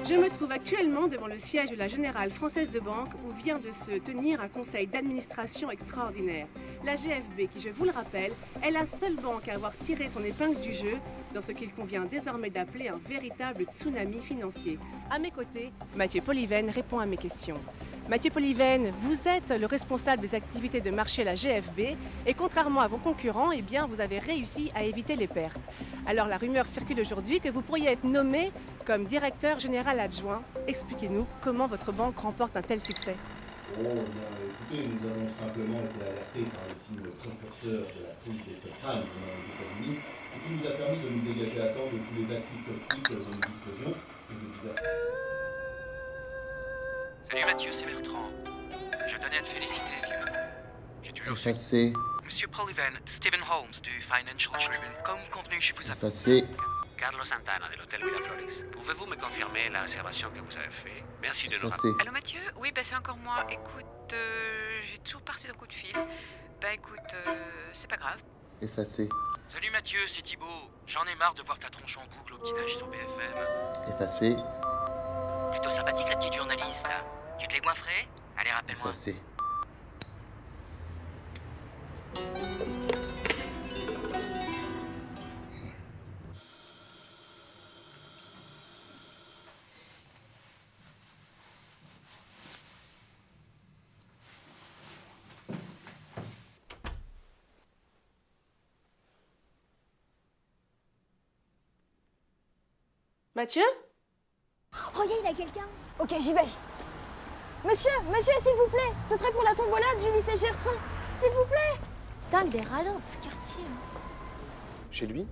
Je me trouve actuellement devant le siège de la Générale Française de Banque où vient de se tenir un conseil d'administration extraordinaire. La GFB, qui je vous le rappelle, est la seule banque à avoir tiré son épingle du jeu dans ce qu'il convient désormais d'appeler un véritable tsunami financier. À mes côtés, Mathieu Poliven répond à mes questions. Mathieu Poliven, vous êtes le responsable des activités de marché à la GFB et contrairement à vos concurrents, eh bien, vous avez réussi à éviter les pertes. Alors la rumeur circule aujourd'hui que vous pourriez être nommé comme directeur général adjoint. Expliquez-nous comment votre banque remporte un tel succès. Oh, bien, écoutez, nous avons simplement été alertés par les signes précurseurs de la crise des subprimes dans les États-Unis, ce qui nous a permis de nous dégager à temps de tous les actifs toxiques dont nous disposions et de divers... Salut Mathieu, c'est Bertrand. Je tenais à te féliciter, vieux. J'ai toujours su. Effacé. Monsieur Poliven, Stephen Holmes du Financial Tribune. Comme convenu, je vous appelle. Effacé. Carlos Santana de l'hôtel Miraflores. Pouvez-vous me confirmer la réservation que vous avez faite? Merci de nous Effacé. rappeler. Allô Mathieu? Oui, c'est encore moi. Écoute, j'ai toujours parti d'un coup de fil. Écoute, c'est pas grave. Effacé. Salut Mathieu, c'est Thibaut. J'en ai marre de voir ta tronche en boucle au petit-déj sur BFM. Effacé. Plutôt sympathique la petite journaliste, là. Tu te l'es coiffrée? Allez, rappelle-moi. Effacé. Mathieu? Oh, il y a quelqu'un. Ok, j'y vais. Monsieur, s'il vous plaît. Ce serait pour la tombola du lycée Gerson. S'il vous plaît. Putain, des radins dans ce quartier. Chez lui?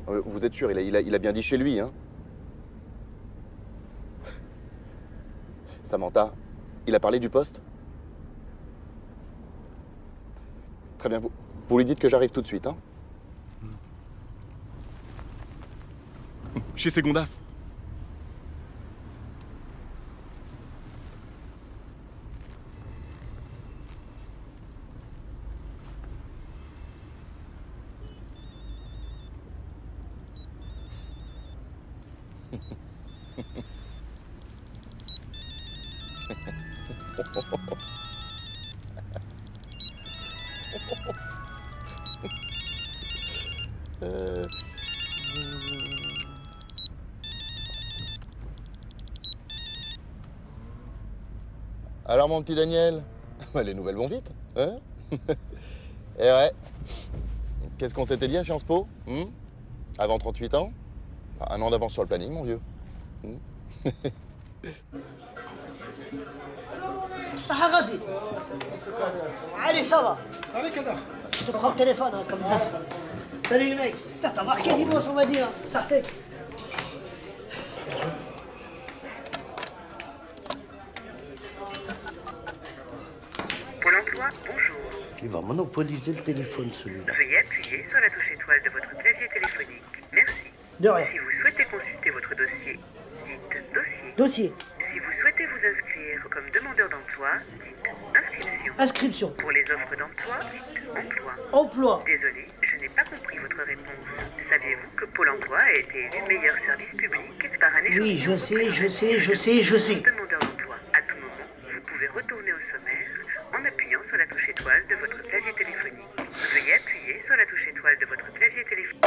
Vous êtes sûr, il a bien dit chez lui, hein? Samantha, il a parlé du poste? Très bien, vous lui dites que j'arrive tout de suite, hein? Chez Segondas. Alors mon petit Daniel, les nouvelles vont vite, hein? Eh ouais. Qu'est-ce qu'on s'était dit à Sciences Po, avant 38 ans? Un an d'avance sur le planning, mon vieux. Haradi. Allez, ça va. Je te prends le téléphone, hein, comme ça. Salut les mecs. Putain, t'as marqué dimanche, on m'a dit, hein. Sartek. Pôle emploi, bonjour. Il va monopoliser le téléphone, celui-là. Veuillez appuyer sur la touche étoile de votre clavier téléphonique. Merci. De rien. Si vous souhaitez consulter votre dossier, dites dossier. Dossier. Si vous souhaitez vous inscrire comme demandeur d'emploi, dites inscription. Inscription. Pour les offres d'emploi, dites emploi. Emploi. Désolé, je n'ai pas compris votre réponse. Saviez-vous que Pôle emploi a été élu meilleur service public par un échantillon? Oui, je sais. Demandeur d'emploi. À tout moment, vous pouvez retourner au sommaire en appuyant sur la touche étoile de votre clavier téléphonique. Veuillez appuyer sur la touche étoile de votre clavier téléphonique.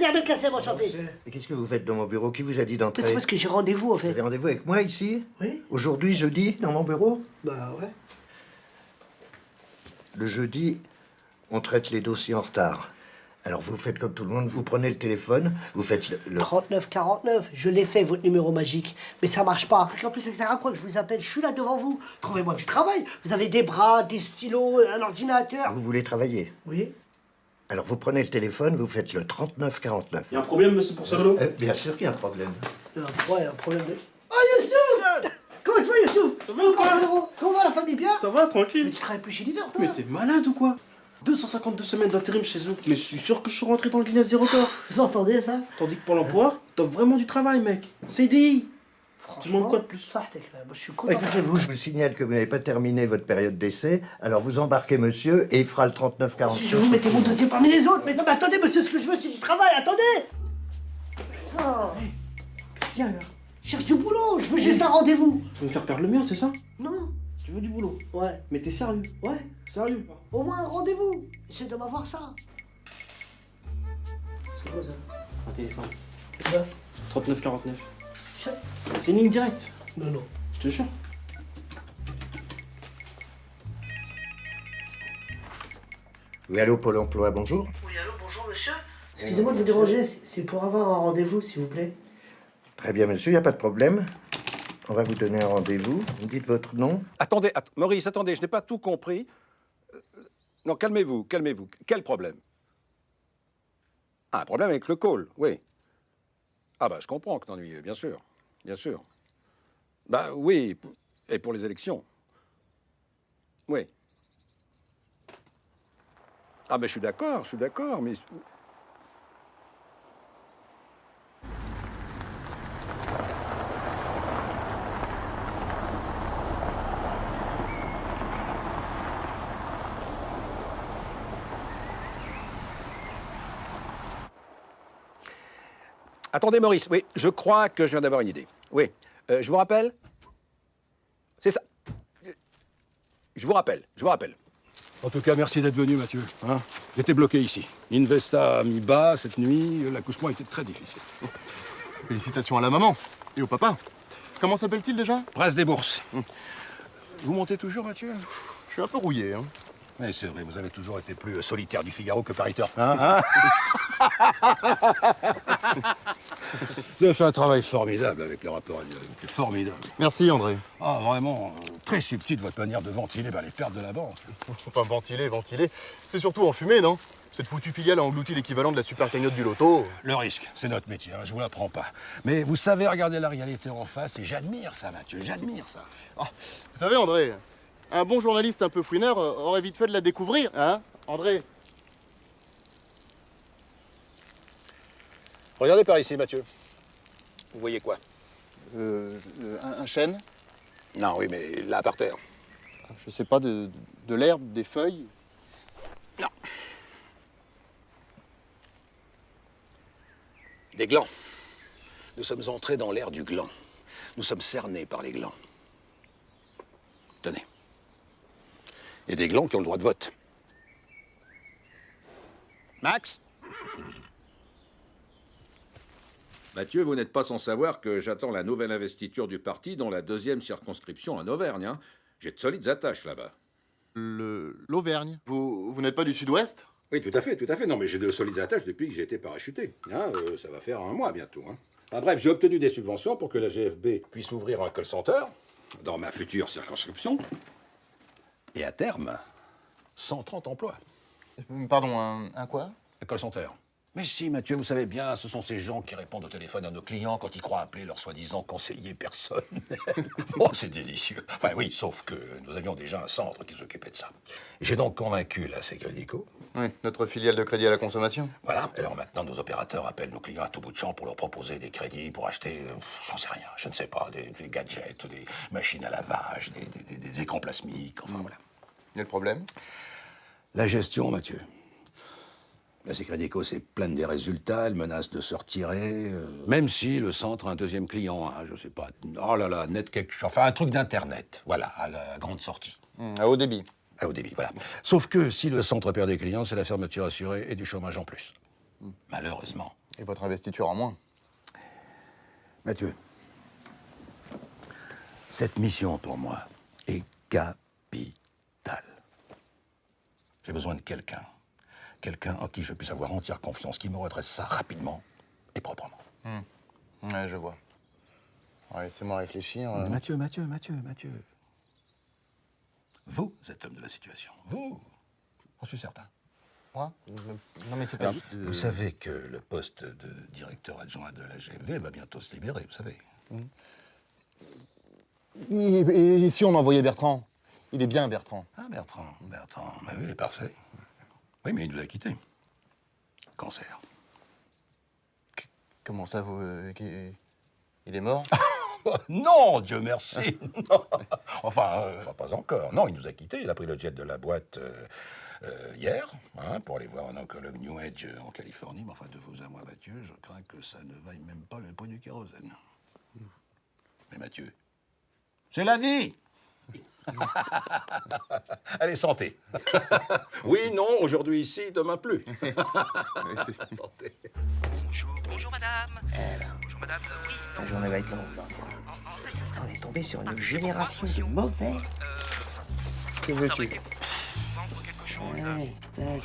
Kader Belkacem, enchanté. Et qu'est-ce que vous faites dans mon bureau? Qui vous a dit d'entrer? C'est parce que j'ai rendez-vous, en Vous fait. avez rendez-vous avec moi ici? Oui. Aujourd'hui, jeudi, dans mon bureau? Bah ouais. Le jeudi, on traite les dossiers en retard. Alors vous faites comme tout le monde, vous prenez le téléphone, vous faites le... 3949, je l'ai fait, votre numéro magique. Mais ça marche pas. En plus, ça sert à quoi que je vous appelle? Je suis là devant vous. Trouvez-moi du travail. Vous avez des bras, des stylos, un ordinateur. Vous voulez travailler? Oui. Alors vous prenez le téléphone, vous faites le 3949. Il y a un problème, monsieur Pourcelo? Bien sûr qu'il y a un problème. Ouais, un problème de... Oh, Youssouf! Comment tu vas, Youssouf? Ça va ou quoi? Comment va la famille, bien? Ça va, tranquille. Mais tu travailles plus chez Leader, toi? Mais t'es malade ou quoi? 252 semaines d'intérim chez eux. Mais je suis sûr que je suis rentré dans le Guinness des records. Vous entendez ça? Tandis que pour l'emploi, t'as vraiment du travail, mec. CDI. Tu demandes quoi de plus? Ça, t'es clair. Moi, je suis content. Écoutez-vous, je vous signale que vous n'avez pas terminé votre période d'essai, alors vous embarquez monsieur et il fera le 3949. Si je vous mettez mon dossier parmi les autres. Mais non, mais attendez, monsieur, ce que je veux, c'est du travail. Attendez! Oh. Qu'est-ce qu'il y a là? Je cherche du boulot. Je veux juste un rendez-vous. Tu veux me faire perdre le mien, c'est ça? Non. Tu veux du boulot? Ouais. Mais t'es sérieux? Ouais. Sérieux? Au moins un rendez-vous. Essaye de m'avoir ça. C'est quoi ça? Un téléphone. C'est quoi? 3949. Ça- C'est une ligne directe. Non, non. Je te jure. Oui, allô, Pôle emploi, bonjour. Oui, allô, bonjour monsieur. Excusez-moi de vous déranger. C'est pour avoir un rendez-vous, s'il vous plaît. Très bien, monsieur, il n'y a pas de problème. On va vous donner un rendez-vous. Vous me dites votre nom? Attendez, Maurice, attendez, je n'ai pas tout compris. Non, calmez-vous, calmez-vous. Quel problème? Ah, un problème avec le call, oui. Ah bah, je comprends que t'ennuies, bien sûr, bien sûr. Bah oui, et pour les élections. Oui. Ah mais je suis d'accord, mais... Attendez, Maurice, oui, je crois que je viens d'avoir une idée. Oui, je vous rappelle? C'est ça. Je vous rappelle. En tout cas, merci d'être venu, Mathieu. Hein, j'étais bloqué ici. Investa a mis bas cette nuit, l'accouchement était très difficile. Félicitations à la maman et au papa. Comment s'appelle-t-il déjà? Prince des bourses. Vous montez toujours, Mathieu? Je suis un peu rouillé, hein. Oui, c'est vrai, vous avez toujours été plus solitaire du Figaro que pariteur. Hein Vous avez fait un travail formidable avec le rapport annuel. C'est formidable. Merci, André. Ah, vraiment, très subtil votre manière de ventiler les pertes de la banque. Faut pas ventiler. C'est surtout en fumée, non? Cette foutue filiale a englouti l'équivalent de la super cagnotte du loto. Le risque, c'est notre métier, hein, je vous l'apprends pas. Mais vous savez regarder la réalité en face et j'admire ça, Mathieu, j'admire ça. Ah, vous savez, André, un bon journaliste un peu fouineur aurait vite fait de la découvrir, hein, André? Regardez par ici, Mathieu. Vous voyez quoi? Un chêne? Non, oui, mais là, par terre. Je sais pas, de l'herbe, des feuilles? Non. Des glands. Nous sommes entrés dans l'ère du gland. Nous sommes cernés par les glands. Tenez. Il y a des glands qui ont le droit de vote. Max? Mathieu, vous n'êtes pas sans savoir que j'attends la nouvelle investiture du parti dans la 2e circonscription en Auvergne. Hein. J'ai de solides attaches là-bas. L'Auvergne? Vous n'êtes pas du sud-ouest? Oui, tout à fait. Non, mais j'ai de solides attaches depuis que j'ai été parachuté. Hein, ça va faire un mois bientôt. Hein. Enfin, bref, j'ai obtenu des subventions pour que la GFB puisse ouvrir un call center dans ma future circonscription. Et à terme, 130 emplois. Pardon, un quoi? Un call center. Mais si, Mathieu, vous savez bien, ce sont ces gens qui répondent au téléphone à nos clients quand ils croient appeler leur soi-disant conseiller personnel. Oh, c'est délicieux. Enfin oui, sauf que nous avions déjà un centre qui s'occupait de ça. J'ai donc convaincu la Sécrédico. Oui, notre filiale de crédit à la consommation. Voilà, alors maintenant nos opérateurs appellent nos clients à tout bout de champ pour leur proposer des crédits pour acheter, j'en sais rien, je ne sais pas, des gadgets, des machines à lavage, des écrans plasmiques, enfin voilà. Et le problème? La gestion, Mathieu. La Sécrédico s'est plainte des résultats, elle menace de se retirer, même si le centre a un deuxième client, hein, je sais pas, oh là là, net quelque chose, enfin un truc d'internet, voilà, à la grande sortie. À haut débit. À haut débit, voilà. Sauf que si le centre perd des clients, c'est la fermeture assurée et du chômage en plus. Malheureusement. Et votre investiture en moins. Mathieu, cette mission pour moi est capitale. J'ai besoin de quelqu'un. Quelqu'un en qui je puisse avoir entière confiance, qui me redresse ça rapidement et proprement. Ouais, je vois. Ouais, laissez-moi réfléchir. Mathieu. Vous êtes l'homme de la situation. Vous. J'en suis certain. Moi? Non, mais c'est pas... Vous savez que le poste de directeur adjoint de la GFV va bientôt se libérer, vous savez. Et si on envoyait Bertrand? Il est bien, Bertrand. Ah, Bertrand. Bah oui, il est parfait. Oui, mais il nous a quittés. Cancer. Comment ça, vous... il est mort? Non, Dieu merci. Non. Enfin, pas encore. Non, il nous a quittés. Il a pris le jet de la boîte hier, hein, pour aller voir un oncologue New Age en Californie. Mais enfin, de vous à moi, Mathieu, je crains que ça ne vaille même pas le prix du kérosène. Mais Mathieu, c'est la vie. Allez, santé. Oui, non, aujourd'hui ici, demain plus. Santé. Bonjour madame. Bonjour madame. Oui, La journée va être longue. On est tombé sur une génération de mauvais. Que veux-tu? Ouais, tac.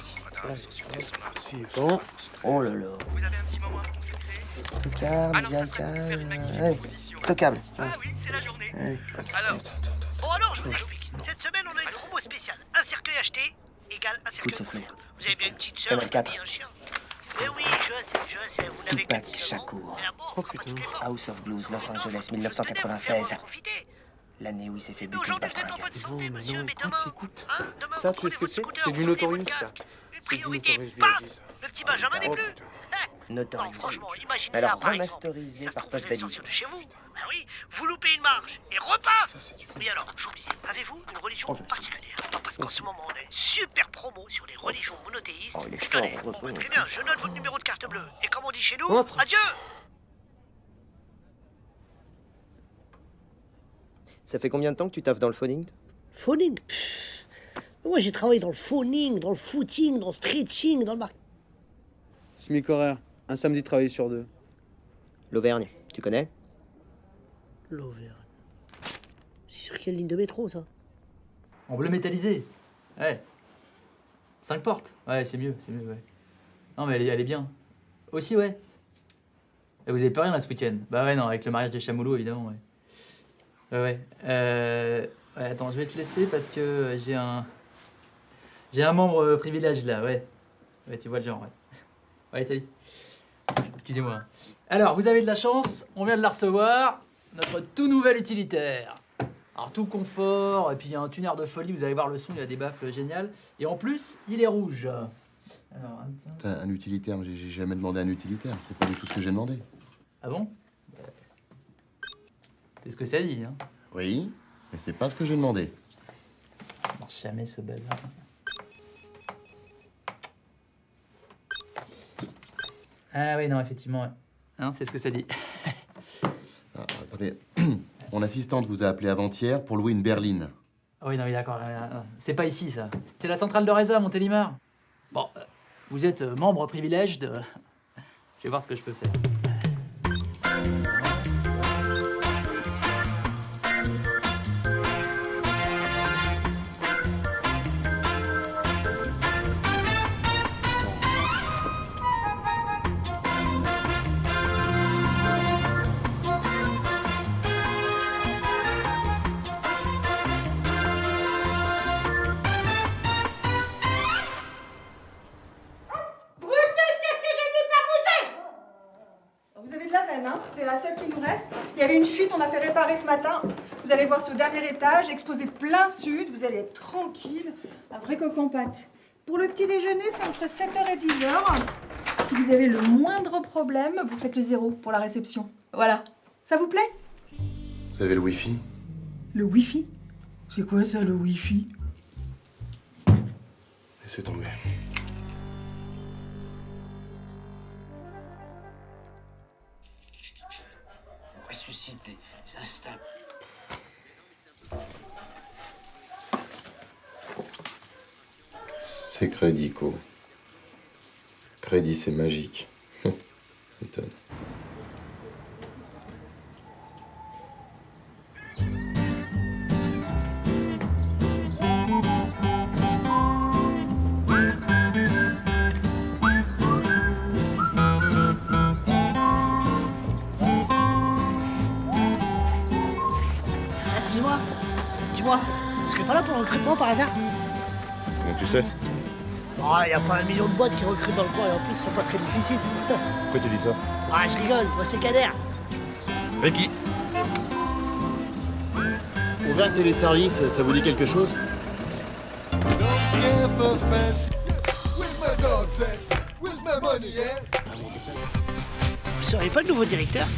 Bon. Oh là là. Tocable, Ziricable. Allez, tocable. Ah oui, c'est la journée. Alors, je vous explique. Cette semaine, on a une promo spéciale. Un cercueil acheté égale un cercueil. Vous avez bien une petite sœur et un chien. Mais oui, je sais, vous n'avez que Tupac Shakur. House of Blues, Los Angeles, 1996. L'année où il s'est fait buter ce baltringue. Bon, mais non, écoute. Ça, tu sais ce que c'est? C'est du Notorious, ça. C'est du Notorious B.I.G., ça. Le petit Benjamin n'est plus. Notorious. Franchement, imaginez Alors la pareille. remasterisé par Puff Daddy. Sortir de chez vous. Ah oui, vous loupez une marche et repas. Oui alors, j'oublie. Avez-vous une religion particulière? Non, parce qu'en ce moment, on a une super promo sur les religions monothéistes. Oh, il est fort Tenez, heureux. bon, très bien, je note votre numéro de carte bleue. Et comme on dit chez nous, Entre. adieu. Ça fait combien de temps que tu taffes dans le phoning? Phoning? Moi, j'ai travaillé dans le phoning, dans le footing, dans le stretching, dans le marque. SMIC horaire. Un samedi de travail sur 2. L'Auvergne, tu connais? L'Auvergne. C'est sur quelle ligne de métro, ça? En bleu métallisé. Ouais. 5 portes. Ouais, c'est mieux, ouais. Non, mais elle est bien. Aussi, ouais. Et vous avez pas rien là ce week-end? Bah ouais, non, avec le mariage des Chamoulots, évidemment, ouais. Ouais. Ouais, attends, je vais te laisser parce que j'ai un membre privilège là, ouais. Ouais, tu vois le genre, ouais. Ouais, salut. Excusez-moi. Alors, vous avez de la chance, on vient de la recevoir. Notre tout nouvel utilitaire. Alors, tout confort, et puis il y a un tuner de folie, vous allez voir le son, il a des baffles géniales. Et en plus, il est rouge. Alors, Un utilitaire, j'ai jamais demandé un utilitaire. C'est pas du tout ce que j'ai demandé. Ah bon? C'est ce que ça dit, hein. Oui, mais c'est pas ce que j'ai demandé. Ça marche jamais ce bazar. Ah oui, non, effectivement, ouais. Hein, c'est ce que ça dit. Attendez, mon assistante vous a appelé avant-hier pour louer une berline. Ah oui, non, oui, d'accord. C'est pas ici, ça. C'est la centrale de Reza, Montélimar. Bon, vous êtes membre privilège de... Je vais voir ce que je peux faire. C'est la seule qui nous reste. Il y avait une fuite, on a fait réparer ce matin. Vous allez voir, c'est au dernier étage, exposé plein sud. Vous allez être tranquille. Un vrai coq en pâte. Pour le petit déjeuner, c'est entre 7h et 10h. Si vous avez le moindre problème, vous faites le 0 pour la réception. Voilà. Ça vous plaît? Vous avez le wifi? Le wifi? C'est quoi ça, le wifi? Laissez tomber. Ressuscité, s'installe. C'est Crédit, Co. Crédit, c'est magique. M'étonne. Excuse-moi, dis-moi, tu serais pas là pour le recrutement par hasard? Comment tu sais? Ah, y a pas 1 million de boîtes qui recrutent dans le coin et en plus, ils sont pas très difficiles. Pourquoi tu dis ça? Ah, je rigole, moi c'est Kader. Ricky. Auvergne Téléservice, ça vous dit quelque chose? Vous seriez pas le nouveau directeur?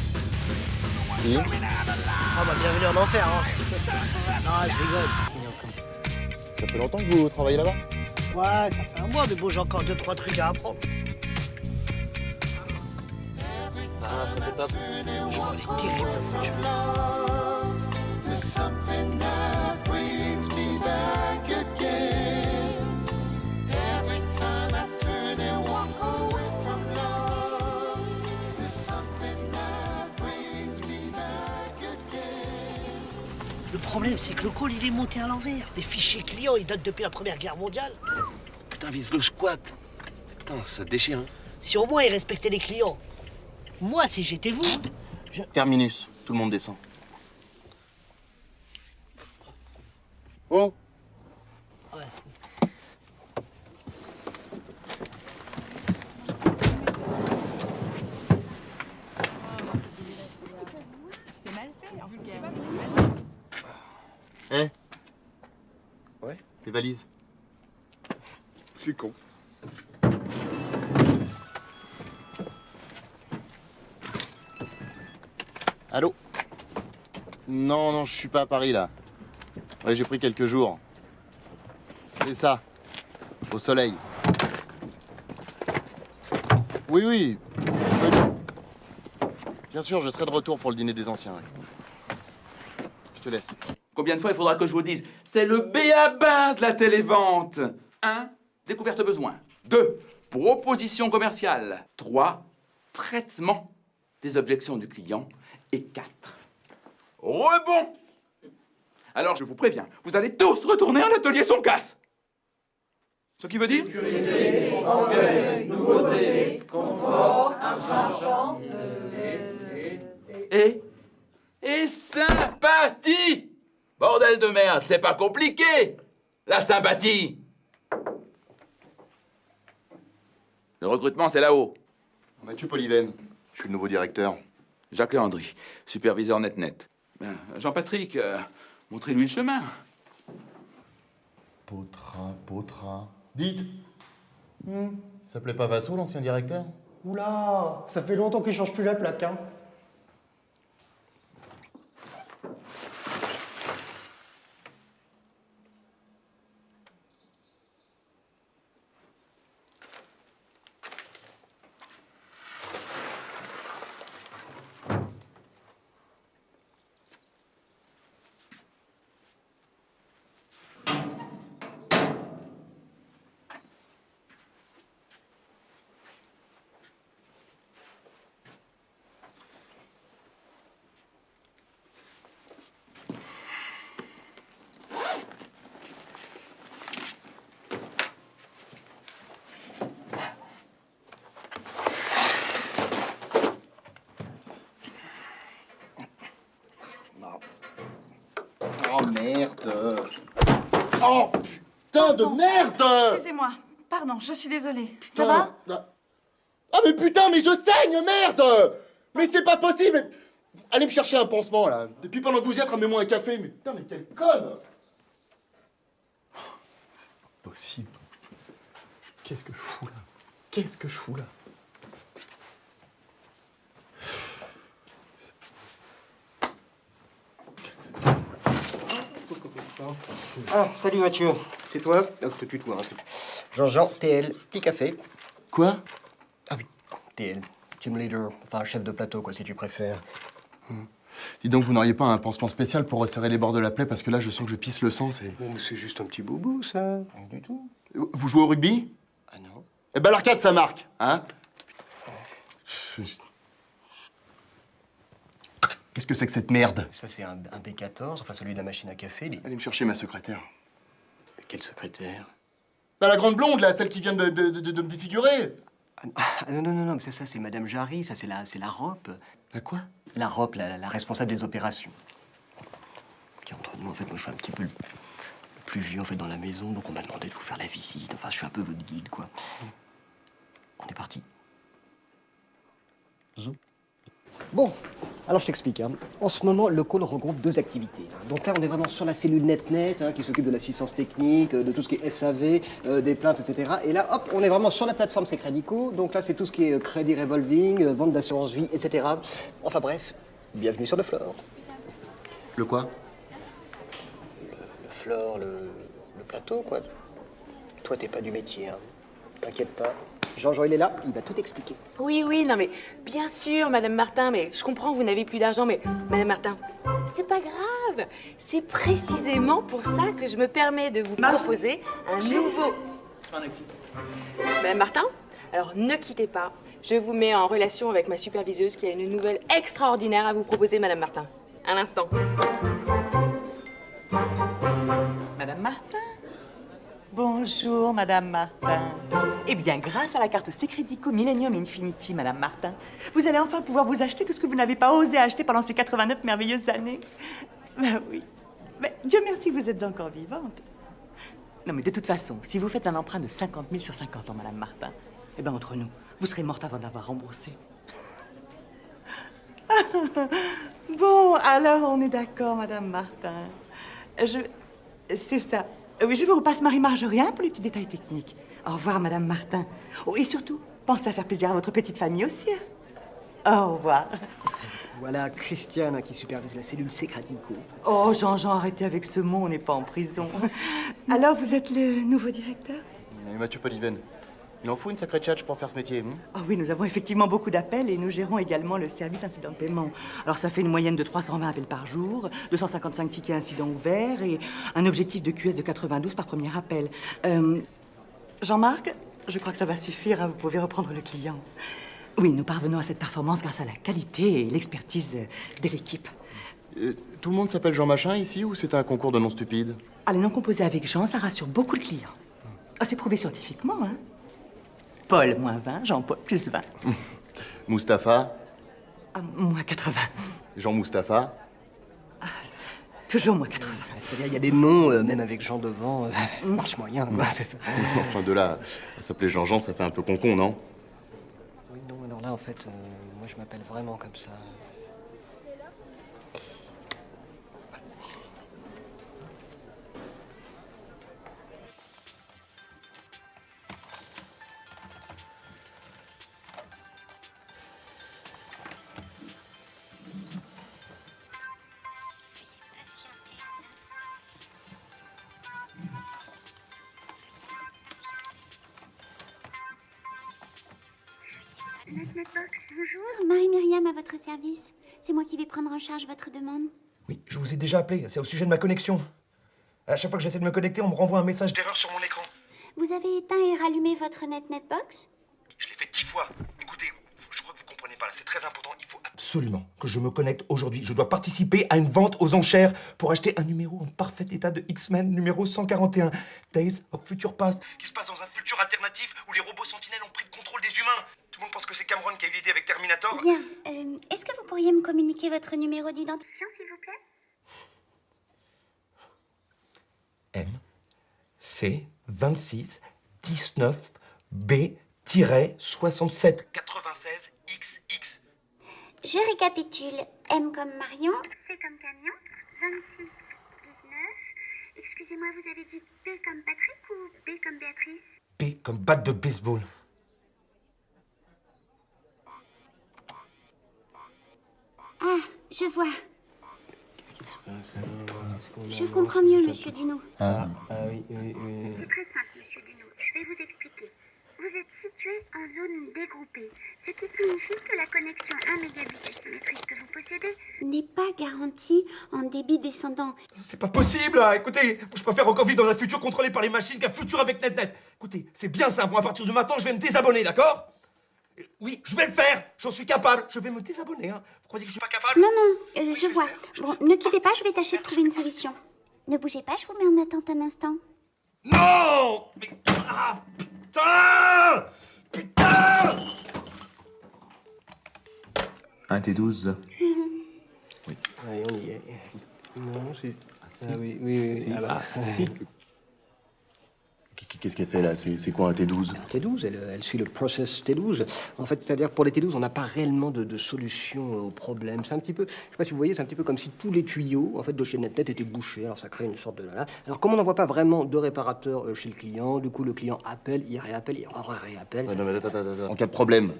Si. Ah bah bienvenue en enfer, hein. Ah, je rigole. Ça fait longtemps que vous travaillez là-bas? Ouais, ça fait un mois, mais bon, j'ai encore 2-3 trucs à apprendre. Ah, ça c'est top. Je m'en ai terrible, mon Dieu. Le problème, c'est que le call, il est monté à l'envers. Les fichiers clients, ils datent depuis la Première Guerre mondiale. Putain, vise le squat. Putain, ça déchire, hein. Si au moins ils respectaient les clients. Moi, si j'étais vous, Terminus, tout le monde descend. Oh! Ouais. C'est mal fait, en vulgaire. Eh, Ouais? les valises. Je suis con. Allô? Non, non, je suis pas à Paris, là. Ouais, j'ai pris quelques jours. C'est ça. Au soleil. Oui, oui. Bien sûr, je serai de retour pour le dîner des anciens. Ouais. Je te laisse. Combien de fois il faudra que je vous dise? C'est le b.a.-ba de la télévente. 1. Découverte besoin. 2. Proposition commerciale. 3. Traitement des objections du client. Et 4. Rebond. Alors je vous préviens, vous allez tous retourner en atelier sans casse. Ce qui veut dire? Sécurité, orgueil, nouveauté, confort, argent, Et sympathie. Bordel de merde, c'est pas compliqué. La sympathie. Le recrutement, c'est là-haut. Mathieu Polyven, je suis le nouveau directeur. Jacques Léandry, superviseur net-net. Ben, Jean-Patrick, montrez-lui le chemin. Potra. Dites. Il s'appelait pas Vasso, l'ancien directeur? Oula, ça fait longtemps qu'il change plus la plaque, hein. Oh merde! Oh putain de merde! Excusez-moi. Pardon, je suis désolée. Ça va? Ah mais putain, mais je saigne, merde! Mais c'est pas possible! Allez me chercher un pansement là. Depuis pendant que vous y êtes, ramenez-moi un café. Mais putain, mais quelle conne! Pas possible. Qu'est-ce que je fous là? Qu'est-ce que je fous là? Ah, salut Mathieu. C'est toi? Non, je te tutoie. Hein, Jean-Jean, TL, petit café. Quoi? Ah oui, TL, team leader, enfin chef de plateau quoi si tu préfères. Dis donc, vous n'auriez pas un pansement spécial pour resserrer les bords de la plaie parce que là, je sens que je pisse le sang, c'est... Bon, mais c'est juste un petit boubou, ça. Rien du tout. Vous jouez au rugby? Ah non. Eh ben l'arcade, ça marque, hein? Qu'est-ce que c'est que cette merde? Ça, c'est un B14, enfin celui de la machine à café. Allez me chercher ma secrétaire. Quelle secrétaire? Bah, la grande blonde, là, celle qui vient de me défigurer. Ah, non, mais ça, c'est Madame Jarry, ça, c'est la ROP. La quoi? La ROP, la responsable des opérations. Écoutez, entre nous, en fait, moi, je suis un petit peu le plus vieux, en fait, dans la maison, donc on m'a demandé de vous faire la visite. Enfin, je suis un peu votre guide, quoi. On est parti. Bon, alors je t'explique. Hein. En ce moment, le call regroupe 2 activités. Donc là, on est vraiment sur la cellule NetNet, qui s'occupe de l'assistance technique, de tout ce qui est SAV, des plaintes, etc. Et là, hop, on est vraiment sur la plateforme Secredico. Donc là, c'est tout ce qui est crédit revolving, vente d'assurance vie, etc. Enfin bref, bienvenue sur le floor. Le quoi? Le floor, le plateau, quoi. Toi, t'es pas du métier, hein. T'inquiète pas. Jean-Jean, il est là, il va tout expliquer. Oui, non mais bien sûr, Madame Martin, mais je comprends, vous n'avez plus d'argent, mais Madame Martin, c'est pas grave. C'est précisément pour ça que je me permets de vous proposer un nouveau... Madame Martin, alors ne quittez pas. Je vous mets en relation avec ma superviseuse qui a une nouvelle extraordinaire à vous proposer, Madame Martin. À l'instant. Madame Martin? Bonjour, Madame Martin. Eh bien, grâce à la carte Secredico Millennium Infinity, Madame Martin, vous allez enfin pouvoir vous acheter tout ce que vous n'avez pas osé acheter pendant ces 89 merveilleuses années. Ben oui. Mais Dieu merci, vous êtes encore vivante. Non, mais de toute façon, si vous faites un emprunt de 50 000 sur 50 ans, Madame Martin, eh bien, entre nous, vous serez morte avant d'avoir remboursé. Bon, alors on est d'accord, Madame Martin. C'est ça. Oui, je vous repasse Marie-Marjorie pour les petits détails techniques. Au revoir, Madame Martin. Oh, et surtout, pensez à faire plaisir à votre petite famille aussi. Hein. Au revoir. Voilà Christiane qui supervise la cellule Secredico. Oh, Jean-Jean, arrêtez avec ce mot, on n'est pas en prison. Alors, vous êtes le nouveau directeur? Mathieu Poliven. Il en faut une sacrée tchatche pour faire ce métier. Oh oui, nous avons effectivement beaucoup d'appels et nous gérons également le service incident de paiement. Alors ça fait une moyenne de 320 appels par jour, 255 tickets incidents ouverts et un objectif de QS de 92 par premier appel. Jean-Marc, je crois que ça va suffire, hein, vous pouvez reprendre le client. Oui, nous parvenons à cette performance grâce à la qualité et l'expertise de l'équipe. Tout le monde s'appelle Jean Machin ici ou c'est un concours de noms stupides? Ah, les noms composés avec Jean, ça rassure beaucoup le client. Ah, c'est prouvé scientifiquement, hein. Paul, moins 20, Jean-Paul, plus 20. Moustapha? Ah, moins 80. Jean-Moustapha? Toujours moins 80. C'est-à-dire, il y a des noms, même avec Jean devant, ça marche moyen, quoi. Enfin, de là à s'appeler Jean-Jean, ça fait un peu concon, non? Oui, non, alors là, en fait, moi, je m'appelle vraiment comme ça. NetNetBox, bonjour. Marie-Myriam à votre service. C'est moi qui vais prendre en charge votre demande. Oui, je vous ai déjà appelé. C'est au sujet de ma connexion. À chaque fois que j'essaie de me connecter, on me renvoie un message d'erreur sur mon écran. Vous avez éteint et rallumé votre NetNetBox? Je l'ai fait 10 fois. Écoutez, je crois que vous comprenez pas là. C'est très important. Il faut absolument que je me connecte aujourd'hui. Je dois participer à une vente aux enchères pour acheter un numéro en parfait état de X-Men, numéro 141, Days of Future Past, qui se passe dans un futur alternatif où les robots sentinelles ont pris le contrôle des humains. Tout le monde pense que c'est Cameron qui a eu l'idée avec Terminator. Bien. Est-ce que vous pourriez me communiquer votre numéro d'identifiant, s'il vous plaît? M, C, 26, 19, B-67. 96, XX. Je récapitule. M comme Marion, C comme camion, 26, 19. Excusez-moi, vous avez dit B comme Patrick ou B comme Béatrice? B comme batte de baseball. Ah, je vois. Je comprends mieux, monsieur Duno. Oui. C'est très simple, monsieur Duno. Je vais vous expliquer. Vous êtes situé en zone dégroupée, ce qui signifie que la connexion 1 mégabit asymétrique que vous possédez n'est pas garantie en débit descendant. C'est pas possible, là. Écoutez, je préfère encore vivre dans un futur contrôlé par les machines qu'un futur avec NetNet. Écoutez, c'est bien simple. Moi, à partir de maintenant, je vais me désabonner, d'accord? Oui, je vais le faire. J'en suis capable. Je vais me désabonner, hein. Vous croyez que je suis pas capable? Non, non, je vois. Bon, ne quittez pas, je vais tâcher de trouver une solution. Ne bougez pas, je vous mets en attente un instant. Non! Mais... Ah, putain! Putain! Un T12. Oui, on y est. Non, c'est... Ah oui, oui. Si. Ah bah, Si. Qu'est-ce qu'elle fait là? C'est quoi un T12? T12, elle suit le process T12. En fait, c'est-à-dire pour les T12, on n'a pas réellement de solution au problème. C'est un petit peu, je sais pas si vous voyez, c'est un petit peu comme si tous les tuyaux en fait de chez NetNet étaient bouchés. Alors ça crée une sorte de... Alors comme on n'en voit pas vraiment de réparateur chez le client, du coup le client appelle, il réappelle, il réappelle. Non, mais attends. En cas de problème,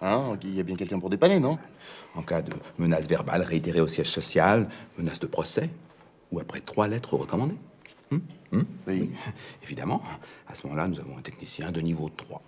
hein, il y a bien quelqu'un pour dépanner, non? En cas de menace verbale réitérée au siège social, menace de procès, ou après 3 lettres recommandées. Oui. Évidemment, à ce moment-là, nous avons un technicien de niveau 3.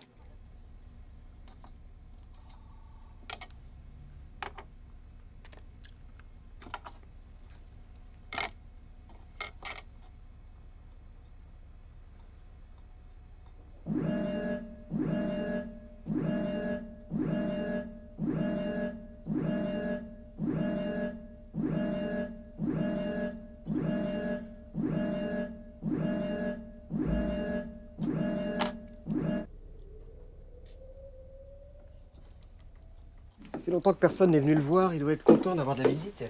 Ça fait longtemps que personne n'est venu le voir, il doit être content d'avoir de la visite.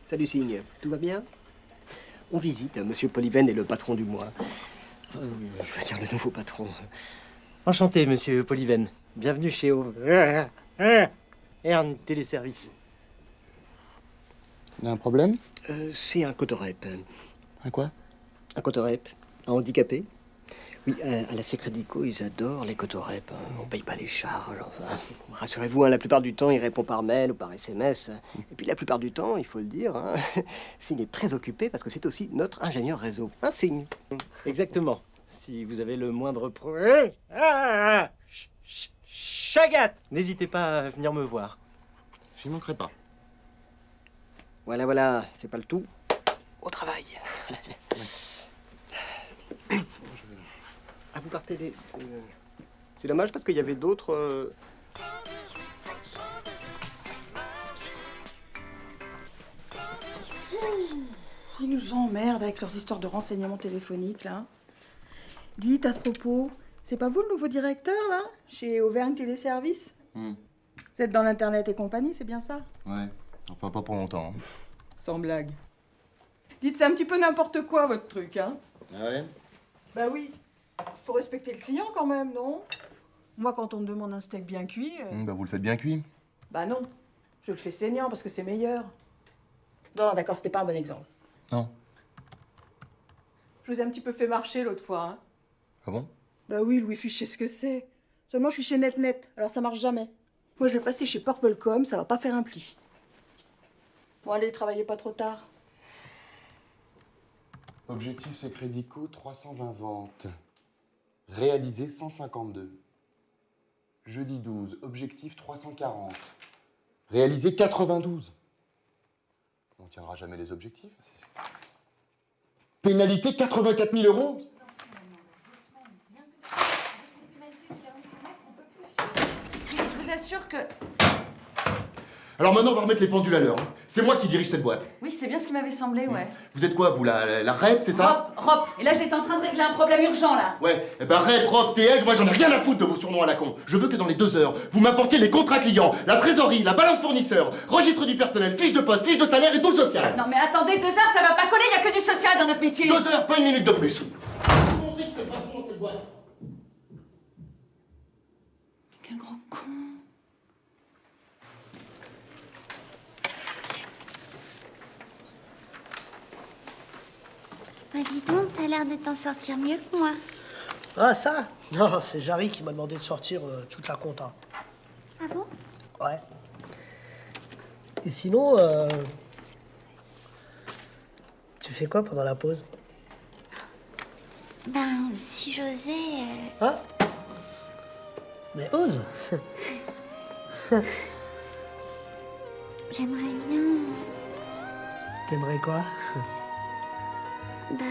Salut Signe, tout va bien? On visite, Monsieur Polyven est le patron du mois. Je veux dire le nouveau patron. Enchanté, Monsieur Polyven. Bienvenue chez Ern Téléservice. Il y a un problème? C'est un cotorep. Un quoi? Un cotorep. Un handicapé. Oui, à la Secrédico, ils adorent les cotoreps. On paye pas les charges, enfin. Rassurez-vous, la plupart du temps, il répond par mail ou par SMS. Et puis la plupart du temps, il faut le dire, Signe est très occupé parce que c'est aussi notre ingénieur réseau. Un Signe. Exactement. Si vous avez le moindre Chagat, n'hésitez pas à venir me voir. J'y manquerai pas. Voilà, fais pas le tout. Au travail. Ah, vous partez les... C'est dommage parce qu'il y avait d'autres... Ils nous emmerdent avec leurs histoires de renseignements téléphoniques, là. Dites, à ce propos, c'est pas vous le nouveau directeur, là, chez Auvergne Téléservice? Vous êtes dans l'Internet et compagnie, c'est bien ça? Ouais, enfin pas pour longtemps. Sans blague. Dites, c'est un petit peu n'importe quoi, votre truc, hein? Ah ouais? Bah oui. Faut respecter le client, quand même, non? Moi, quand on me demande un steak bien cuit... Bah vous le faites bien cuit. Bah non. Je le fais saignant parce que c'est meilleur. Non, d'accord, c'était pas un bon exemple. Non. Je vous ai un petit peu fait marcher l'autre fois, hein? Ah bon? Bah oui, le Wi-Fi, je sais ce que c'est. Seulement, je suis chez NetNet, alors ça marche jamais. Moi, je vais passer chez PurpleCom, ça va pas faire un pli. Bon, allez, travaillez pas trop tard. Objectif Secrédico, 320 ventes. Réalisé 152. Jeudi 12, objectif 340. Réalisé 92. On tiendra jamais les objectifs. Pénalité 84 000 €. Je vous assure que... Alors maintenant, on va remettre les pendules à l'heure. C'est moi qui dirige cette boîte. Oui, c'est bien ce qui m'avait semblé, ouais. Vous êtes quoi, vous, la REP, c'est ça? Rop. Et là, j'étais en train de régler un problème urgent, là. Ouais, eh ben REP, ROP, TL, moi j'en ai rien à foutre de vos surnoms à la con. Je veux que dans les 2 heures, vous m'apportiez les contrats clients, la trésorerie, la balance fournisseur, registre du personnel, fiche de poste, fiche de salaire et tout le social. Non, mais attendez, 2 heures, ça va pas coller, y a que du social dans notre métier. 2 heures, pas une minute de plus. Quel grand con. Bah dis donc, t'as l'air de t'en sortir mieux que moi. Ah, ça? Non, c'est Jarry qui m'a demandé de sortir toute la compta. Ah bon? Ouais. Et sinon, tu fais quoi pendant la pause? Ben, si j'osais... Ah? Mais ose! J'aimerais bien... T'aimerais quoi? Bah...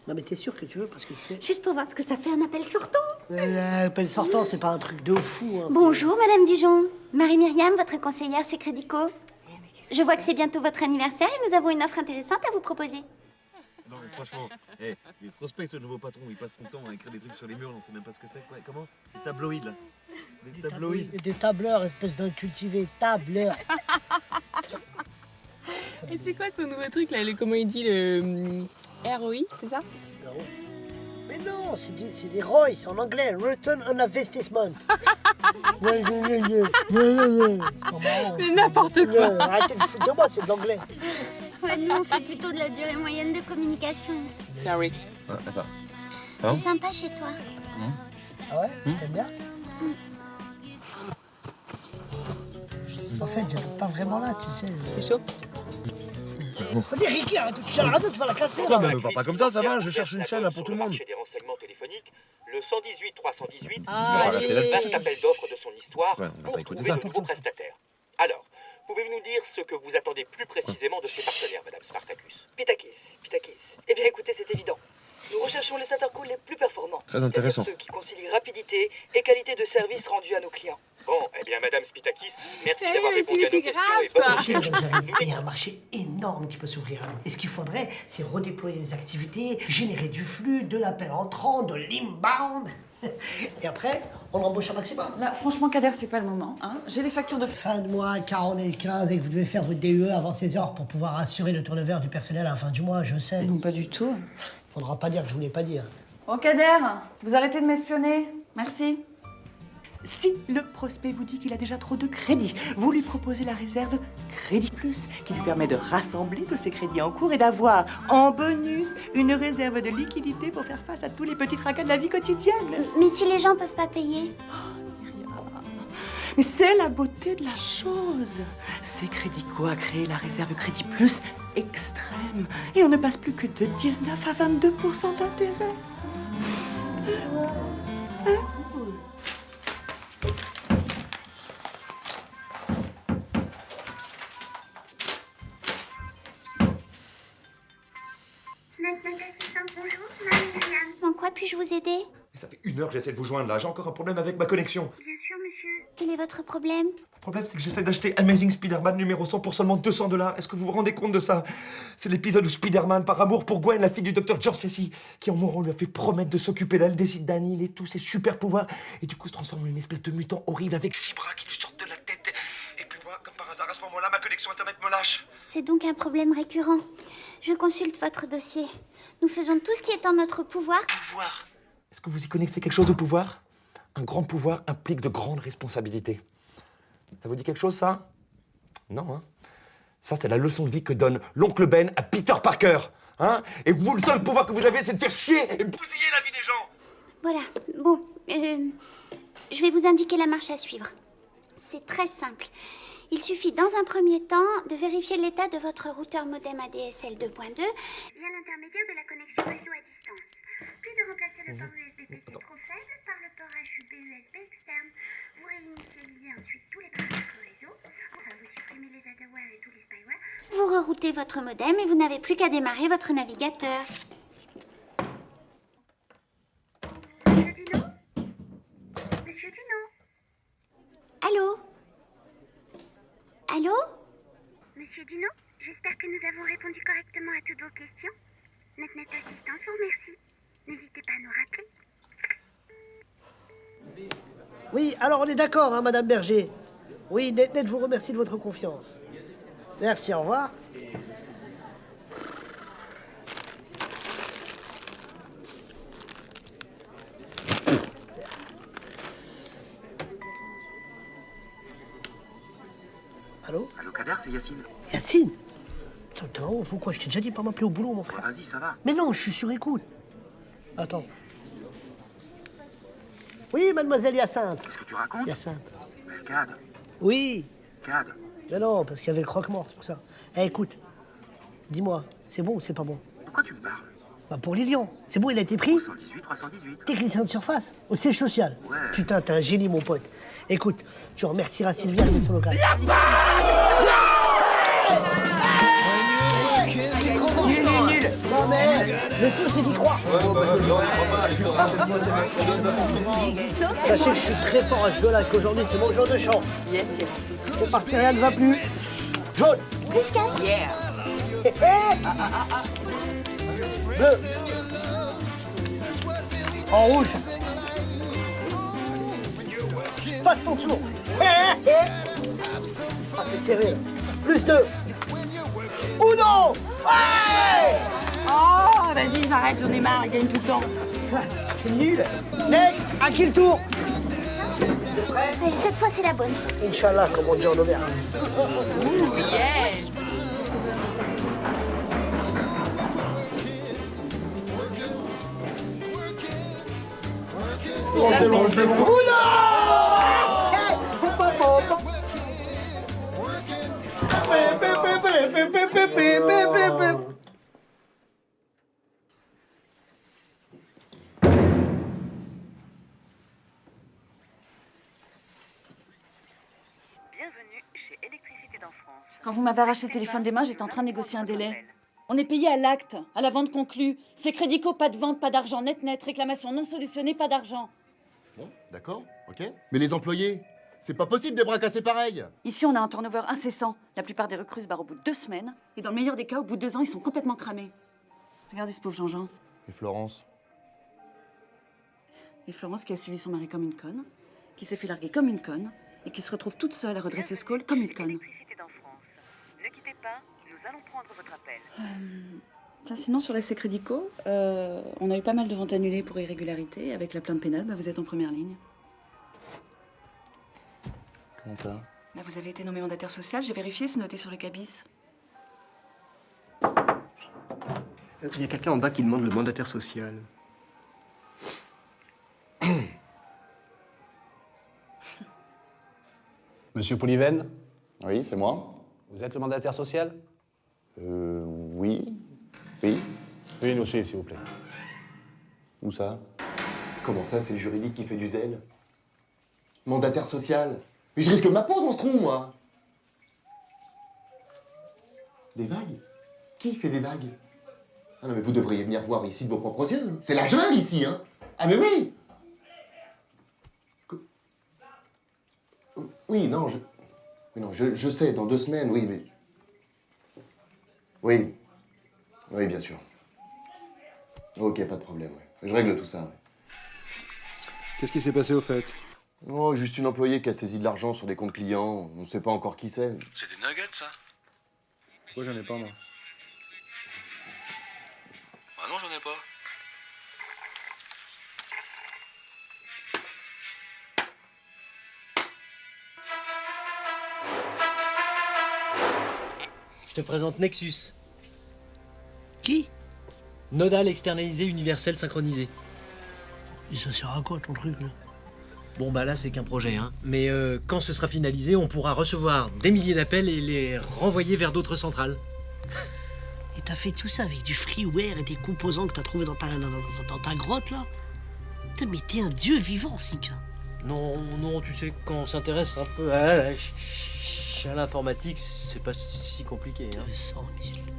Non mais t'es sûr que tu veux parce que tu sais... Juste pour voir ce que ça fait un appel sortant. Appel sortant, c'est pas un truc de fou. Hein, Bonjour, Madame Dijon. Marie-Myriam, votre conseillère, c'est Crédico. Je vois que c'est bientôt votre anniversaire et nous avons une offre intéressante à vous proposer. Non mais franchement, il est trop space le nouveau patron, il passe son temps à écrire des trucs sur les murs, on sait même pas ce que c'est. Quoi. Comment? Des tabloïds là. Des tabloïds. Des tableurs, espèce d'incultivé, tableur. Et c'est quoi son nouveau truc là, comment il dit le ROI, c'est ça? Mais non, c'est des ROI, c'est en anglais, Return on Investment. C'est pas marrant. Mais n'importe quoi. Arrêtez de foutre de moi, c'est de l'anglais. Ouais, nous, on fait plutôt de la durée moyenne de communication. Tiens, Rick. Attends. C'est sympa chez toi. Ah ouais? T'aimes bien? En fait, j'habite pas vraiment là, tu sais. C'est chaud? Vas-y, Ricky, arrête de toucher à la radio, tu vas la casser. Non, mais me parle pas comme ça va, je cherche une chaîne là pour tout le monde. Des renseignements téléphoniques, le 118 318 on va rester là-dessus. vaste appel d'offres de son histoire Ouais, on va pas écouter trouver ça. de nouveaux prestataires. Alors, pouvez-vous nous dire ce que vous attendez plus précisément de ces partenaires, Madame Spartacus? Pitakis. Eh bien, écoutez, c'est évident. Nous recherchons les intercools les plus performants. Très intéressant. C'est-à-dire ceux qui concilient rapidité et qualité de service rendu à nos clients. Bon, eh bien, Madame Spitakis, merci d'avoir répondu à nos questions et Vous bonne avez recherche. il y a un marché énorme qui peut s'ouvrir à nous. Et ce qu'il faudrait, c'est redéployer les activités, générer du flux, de l'appel entrant, de l'inbound. Et après, on embauche un maximum. Là, franchement, Kader, c'est pas le moment. Hein. J'ai les factures de... Fin de mois, car on est le 15 et que vous devez faire votre DUE avant 16h pour pouvoir assurer le turnover du personnel à la fin du mois, je sais. Non, pas du tout. Faudra pas dire que je vous l'ai pas dit. Hein. Oh, Kader, vous arrêtez de m'espionner. Merci. Si le prospect vous dit qu'il a déjà trop de crédits, vous lui proposez la réserve Crédit Plus, qui lui permet de rassembler tous ses crédits en cours et d'avoir, en bonus, une réserve de liquidité pour faire face à tous les petits tracas de la vie quotidienne. Mais si les gens peuvent pas payer? Mais c'est la beauté de la chose. C'est Crédico a créé la réserve Crédit Plus extrême. Et on ne passe plus que de 19 à 22% d'intérêt. Notre assistante, bonjour, Marie-Myriam. En quoi puis-je vous aider? Ça fait 1 heure que j'essaie de vous joindre là, j'ai encore un problème avec ma connexion. Bien sûr, monsieur. Quel est votre problème? Le problème, c'est que j'essaie d'acheter Amazing Spider-Man numéro 100 pour seulement $200. Est-ce que vous vous rendez compte de ça? C'est l'épisode où Spider-Man, par amour pour Gwen, la fille du docteur George Stacy, qui en mourant lui a fait promettre de s'occuper d'elle, décide d'annihiler tous ses super pouvoirs et du coup se transforme en une espèce de mutant horrible avec 6 bras qui lui sortent de la tête. Et puis moi, comme par hasard, à ce moment-là, ma connexion internet me lâche. C'est donc un problème récurrent. Je consulte votre dossier. Nous faisons tout ce qui est en notre pouvoir. Est-ce que vous y connaissez quelque chose au pouvoir? Un grand pouvoir implique de grandes responsabilités. Ça vous dit quelque chose, ça? Non, hein? Ça, c'est la leçon de vie que donne l'oncle Ben à Peter Parker. Hein? Et vous, le seul pouvoir que vous avez, c'est de faire chier et bousiller la vie des gens. Voilà. Bon, je vais vous indiquer la marche à suivre. C'est très simple. Il suffit dans un premier temps de vérifier l'état de votre routeur modem ADSL 2.2 via l'intermédiaire de la connexion réseau à distance. Puis de remplacer le port USB-PC trop faible par le port HUB USB externe. Vous réinitialisez ensuite tous les paramètres réseau. Enfin, vous supprimez les adware et tous les spyware. Vous reroutez votre modem et vous n'avez plus qu'à démarrer votre navigateur. Monsieur Duno? Monsieur Duno? Allô? Allô? Monsieur Duno, j'espère que nous avons répondu correctement à toutes vos questions. Notre assistance vous remercie. N'hésitez pas à nous rappeler. Oui, alors on est d'accord, hein, Madame Berger. Oui, NetNet vous remercie de votre confiance. Merci, au revoir. Allô? Allô, Kader, c'est Yacine. Yacine? Putain, t'es vraiment fou quoi? Je t'ai déjà dit de pas m'appeler au boulot, mon frère. Vas-y, ça va. Mais non, je suis sur écoute. Attends. Oui, mademoiselle Hyacinthe. Qu'est-ce que tu racontes? Hyacinthe. Mais Cad. Oui. Cad. Mais non, parce qu'il y avait le croque-mort, c'est pour ça. Eh, écoute. Dis-moi, c'est bon ou c'est pas bon? Pourquoi tu me parles? Bah pour Lilian. C'est bon, il a été pris? 318, 318. Technicien de surface, au siège social. Ouais. Putain, t'es un génie, mon pote. Écoute, tu remercieras Sylvia de son local. Nul. Non mais, le tout c'est d'y croire. Sachez que je suis très fort à ce jeu-là, qu'aujourd'hui c'est mon jour de chance. Yes. C'est parti, rien ne va plus. Jaune. Yeah. Bleu. En rouge. Passe ton tour. Ah, c'est serré là. Plus 2. Uno. Ouais. Oh, vas-y, j'arrête, j'en ai marre, il gagne tout le temps. C'est nul. Next, à qui le tour? Allez, cette fois, c'est la bonne. Inch'Allah, comme on dit en Auvergne. Ouh, yes. Oh, c'est bon, c'est bon. Uno. Bienvenue chez Électricité d'en France. Quand vous m'avez arraché le téléphone des mains, j'étais en train de négocier un délai. On est payé à l'acte, à la vente conclue. C'est Crédico, pas de vente, pas d'argent, net, réclamation non solutionnée, pas d'argent. Bon, d'accord, ok. Mais les employés, c'est pas possible des bras cassés pareils. Ici, on a un turnover incessant. La plupart des recrues se barrent au bout de 2 semaines. Et dans le meilleur des cas, au bout de 2 ans, ils sont complètement cramés. Regardez ce pauvre Jean-Jean. Et Florence? Et Florence qui a suivi son mari comme une conne, qui s'est fait larguer comme une conne, et qui se retrouve toute seule à redresser ce col comme une conne. Électricité d'en France. Ne quittez pas, nous allons prendre votre appel. Tiens, sinon, sur l'essai Crédico, on a eu pas mal de ventes annulées pour irrégularité. Avec la plainte pénale, vous êtes en première ligne. Comment ça? Vous avez été nommé mandataire social, j'ai vérifié, c'est noté sur le cabis. Il y a quelqu'un en bas qui demande le mandataire social. Monsieur Poliven? Oui, c'est moi. Vous êtes le mandataire social? Oui. Oui. Veuillez nous suivre, s'il vous plaît. Où ça? Comment ça, c'est le juridique qui fait du zèle? Mandataire social? Mais je risque ma peau dans ce trou, moi! Des vagues? Qui fait des vagues? Ah non, mais vous devriez venir voir ici de vos propres yeux. Hein. C'est la jungle ici, hein? Ah, mais oui! Oui, non, je sais, dans 2 semaines, oui, mais... Oui. Oui, bien sûr. Ok, pas de problème, ouais. Je règle tout ça, ouais. Qu'est-ce qui s'est passé au fait? Oh, juste une employée qui a saisi de l'argent sur des comptes clients. On ne sait pas encore qui c'est. C'est des nuggets, ça? Pourquoi j'en ai pas, moi? Ah non, j'en ai pas. Je te présente Nexus. Qui? Nodal externalisé universel synchronisé. Et ça sert à quoi ton truc là? Bon bah là c'est qu'un projet, hein. Mais quand ce sera finalisé, on pourra recevoir des milliers d'appels et les renvoyer vers d'autres centrales. Et t'as fait tout ça avec du freeware et des composants que t'as trouvé dans ta grotte là? Putain, mais t'es un dieu vivant, Sink. Non, tu sais, quand on s'intéresse un peu à l'informatique, c'est pas si compliqué. Hein.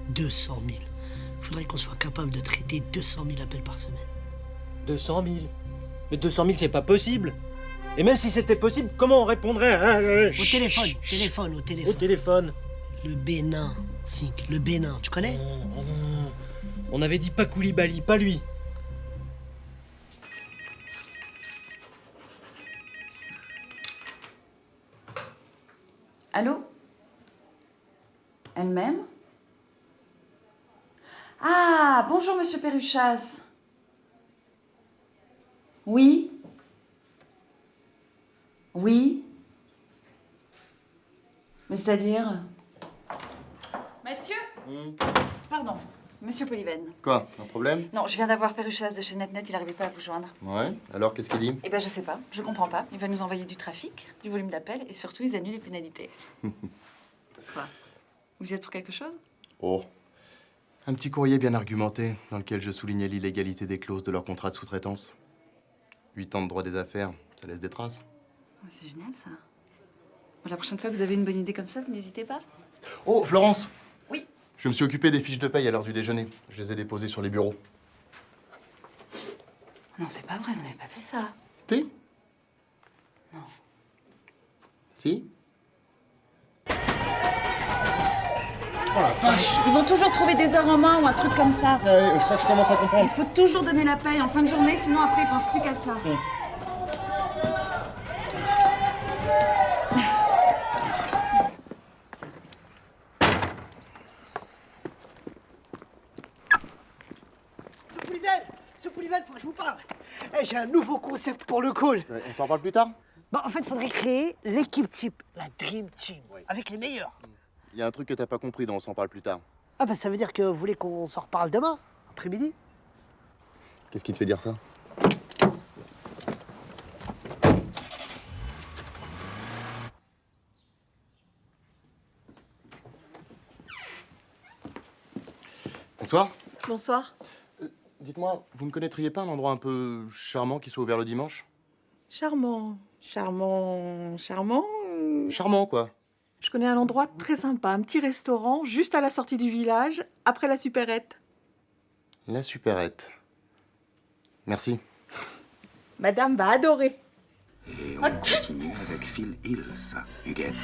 200 000. Faudrait qu'on soit capable de traiter 200 000 appels par semaine. 200 000? Mais 200 000, c'est pas possible. Et même si c'était possible, comment on répondrait? Au téléphone. Au téléphone. Le Bénin, Sink, le Bénin, tu connais? Non. On avait dit pas Koulibaly, pas lui. Allô? Elle-même? Ah, bonjour, monsieur Perruchaz. Oui? Oui? Mais c'est-à-dire? Mathieu? Pardon, monsieur Poliven. Quoi? Un problème? Non, je viens d'avoir Perruchaz de chez NetNet, il n'arrivait pas à vous joindre. Ouais. Alors, qu'est-ce qu'il dit? Eh ben, je sais pas, je comprends pas. Il va nous envoyer du trafic, du volume d'appels et surtout, ils annulent les pénalités. Quoi? Vous y êtes pour quelque chose? Oh. Un petit courrier bien argumenté dans lequel je soulignais l'illégalité des clauses de leur contrat de sous-traitance. 8 ans de droit des affaires, ça laisse des traces. C'est génial, ça. Bon, la prochaine fois que vous avez une bonne idée comme ça, vous n'hésitez pas. Oh, Florence! Oui. Je me suis occupé des fiches de paye à l'heure du déjeuner. Je les ai déposées sur les bureaux. Non, c'est pas vrai, vous n'avez pas fait ça. Si? Non. Si? Oh la vache! Ils vont toujours trouver des heures en moins ou un truc comme ça. Je crois que je commence à comprendre. Il faut toujours donner la paye en fin de journée, sinon après ils pensent plus qu'à ça. Ce Poulivel, faut que je vous parle. Eh, j'ai un nouveau concept pour le call. On s'en parle plus tard? Bah, en fait, il faudrait créer l'équipe type, la Dream Team, avec les meilleurs. Il y a un truc que t'as pas compris, dont on s'en parle plus tard. Ah bah ça veut dire que vous voulez qu'on s'en reparle demain, après-midi? Qu'est-ce qui te fait dire ça? Bonsoir. Bonsoir. Dites-moi, vous ne connaîtriez pas un endroit un peu charmant qui soit ouvert le dimanche? Charmant. Charmant. Charmant, quoi. Je connais un endroit très sympa, un petit restaurant juste à la sortie du village, après la supérette. La supérette. Merci. Madame va adorer. Et on continue avec Phil Hills. Huguette,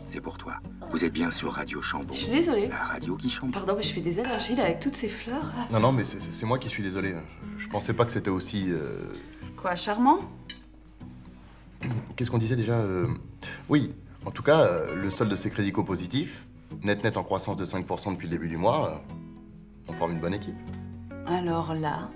c'est pour toi. Vous êtes bien sur Radio Chambon. Je suis désolée. La radio qui chante. Pardon, mais je fais des allergies là avec toutes ces fleurs. Là. Non, mais c'est moi qui suis désolé. Je pensais pas que c'était aussi... Quoi, charmant? Qu'est-ce qu'on disait déjà Oui, en tout cas, le solde de ces crédits co-positifs, net en croissance de 5% depuis le début du mois, on forme une bonne équipe. Alors là,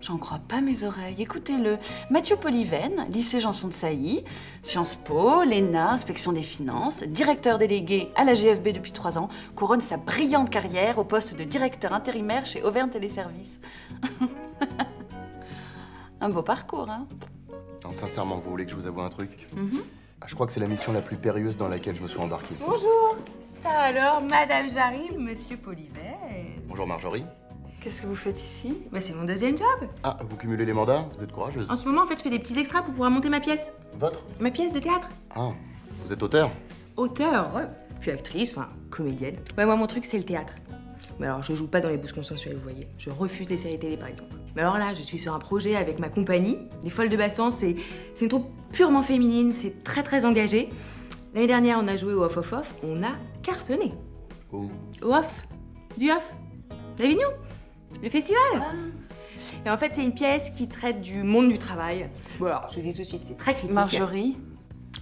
j'en crois pas mes oreilles. Écoutez-le. Mathieu Polyven, lycée Janson de Sailly, Sciences Po, l'ENA, inspection des finances, directeur délégué à la GFB depuis 3 ans, couronne sa brillante carrière au poste de directeur intérimaire chez Auvergne Téléservices. Un beau parcours, hein? Non, sincèrement, vous voulez que je vous avoue un truc? Je crois que c'est la mission la plus périlleuse dans laquelle je me suis embarqué. Bonjour. Ça alors, Madame j'arrive, Monsieur Polyven. Bonjour Marjorie. Qu'est-ce que vous faites ici? Bah, c'est mon deuxième job. Ah, vous cumulez les mandats? Vous êtes courageuse. En ce moment, en fait, je fais des petits extras pour pouvoir monter ma pièce. Votre? Ma pièce de théâtre. Ah, vous êtes auteur? Auteur, ouais. Puis actrice, enfin, comédienne. Ouais, moi, mon truc, c'est le théâtre. Mais alors, je joue pas dans les bouses consensuelles, vous voyez. Je refuse les séries télé, par exemple. Mais alors là, je suis sur un projet avec ma compagnie, Les Folles de Bassan. C'est une troupe purement féminine, c'est très engagé. L'année dernière, on a joué au Off. On a cartonné. Où? Au Off. Du Off. D'Avignon. Le festival. Et en fait, c'est une pièce qui traite du monde du travail. Bon alors, je vous dis tout de suite, c'est très critique. Marjorie?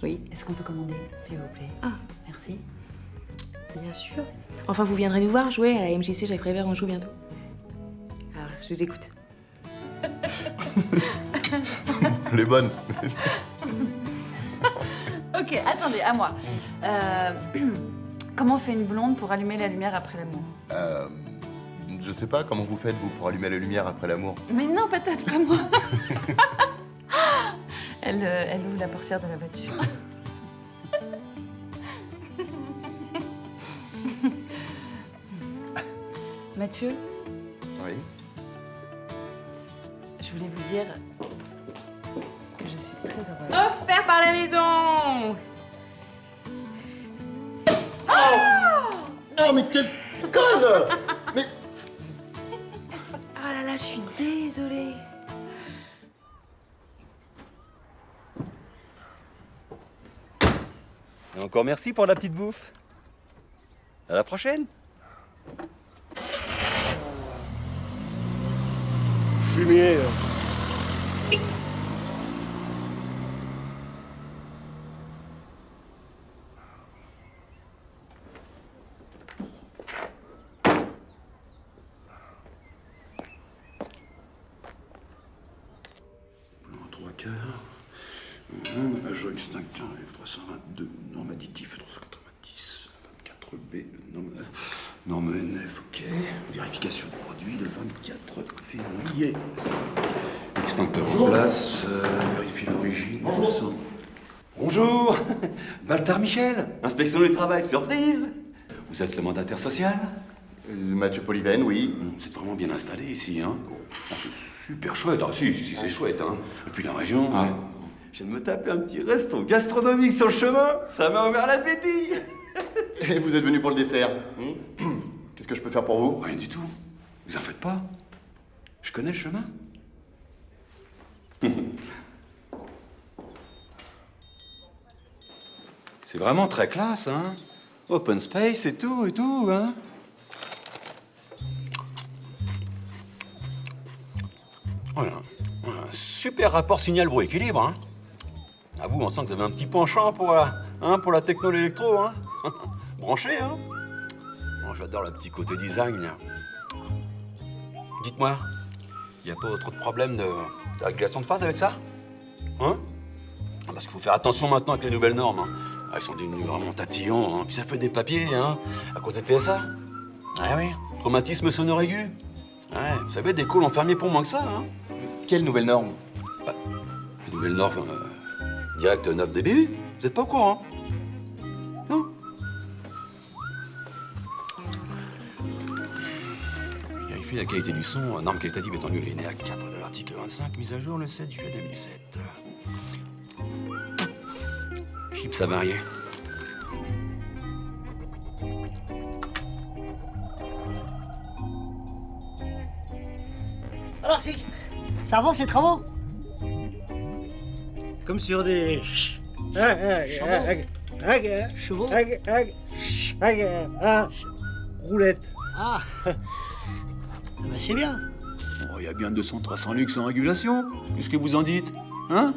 Oui. Est-ce qu'on peut commander, s'il vous plaît? Ah, merci. Bien sûr. Enfin, vous viendrez nous voir jouer à la MJC Jacques Prévert, on joue bientôt. Alors, je vous écoute. Les bonnes. Ok, attendez, à moi. Comment on fait une blonde pour allumer la lumière après l'amour? Je sais pas, comment vous faites, vous, pour allumer la lumière après l'amour? Mais non, patate, pas moi. Elle ouvre la portière de la voiture. Mathieu? Oui? Je voulais vous dire que je suis très heureuse. Offert par la maison. Oh, mais quelle conne! Mais... Oh là là, je suis désolée. Et encore merci pour la petite bouffe. À la prochaine. Fumier. Major extincteur F322, norme additif F390, 24B, norme NF, ok. Vérification du produit le 24 février. Extincteur en place, vérifie l'origine. Bonjour. Bonjour. Baltar Michel, inspection du travail, surprise. Vous êtes le mandataire social? Mathieu Poliven, oui. C'est vraiment bien installé ici, hein. Ah, c'est super chouette. Ah, si, c'est chouette, hein. Et puis la région, ouais. Je viens de me taper un petit resto gastronomique sur le chemin. Ça m'a ouvert l'appétit. Et vous êtes venu pour le dessert. Qu'est-ce que je peux faire pour vous? Rien du tout. Vous en faites pas. Je connais le chemin. C'est vraiment très classe, hein. Open space et tout, hein. Voilà. Un super rapport signal-bruit-équilibre, hein. À vous, on sent que vous avez un petit penchant pour la techno, l'électro, hein. Branché, hein. Bon, j'adore le petit côté design, là. Dites-moi, il n'y a pas trop de problème de régulation de phase avec ça? Hein? Parce qu'il faut faire attention maintenant avec les nouvelles normes, hein. Ah, ils sont devenus vraiment tatillons, hein. Puis ça fait des papiers, hein, à cause des TSA. Ah oui, traumatisme sonore aigu. Ouais, vous savez, des calls ont fermé pour moins que ça, hein. Quelle nouvelle norme? Bah, les nouvelles normes direct 9 dBU, vous n'êtes pas au courant? Non? Vérifier la qualité du son, norme qualitative étant linéaire à 4 de l'article 25, mise à jour le 7 juillet 2007. Chips à varier. Alors, ça avance ces travaux? Comme sur des... Chevaux. Roulette. Ah, ben c'est bien. Oh, il y a bien 200-300 luxe en régulation. Qu'est-ce que vous en dites? Hein?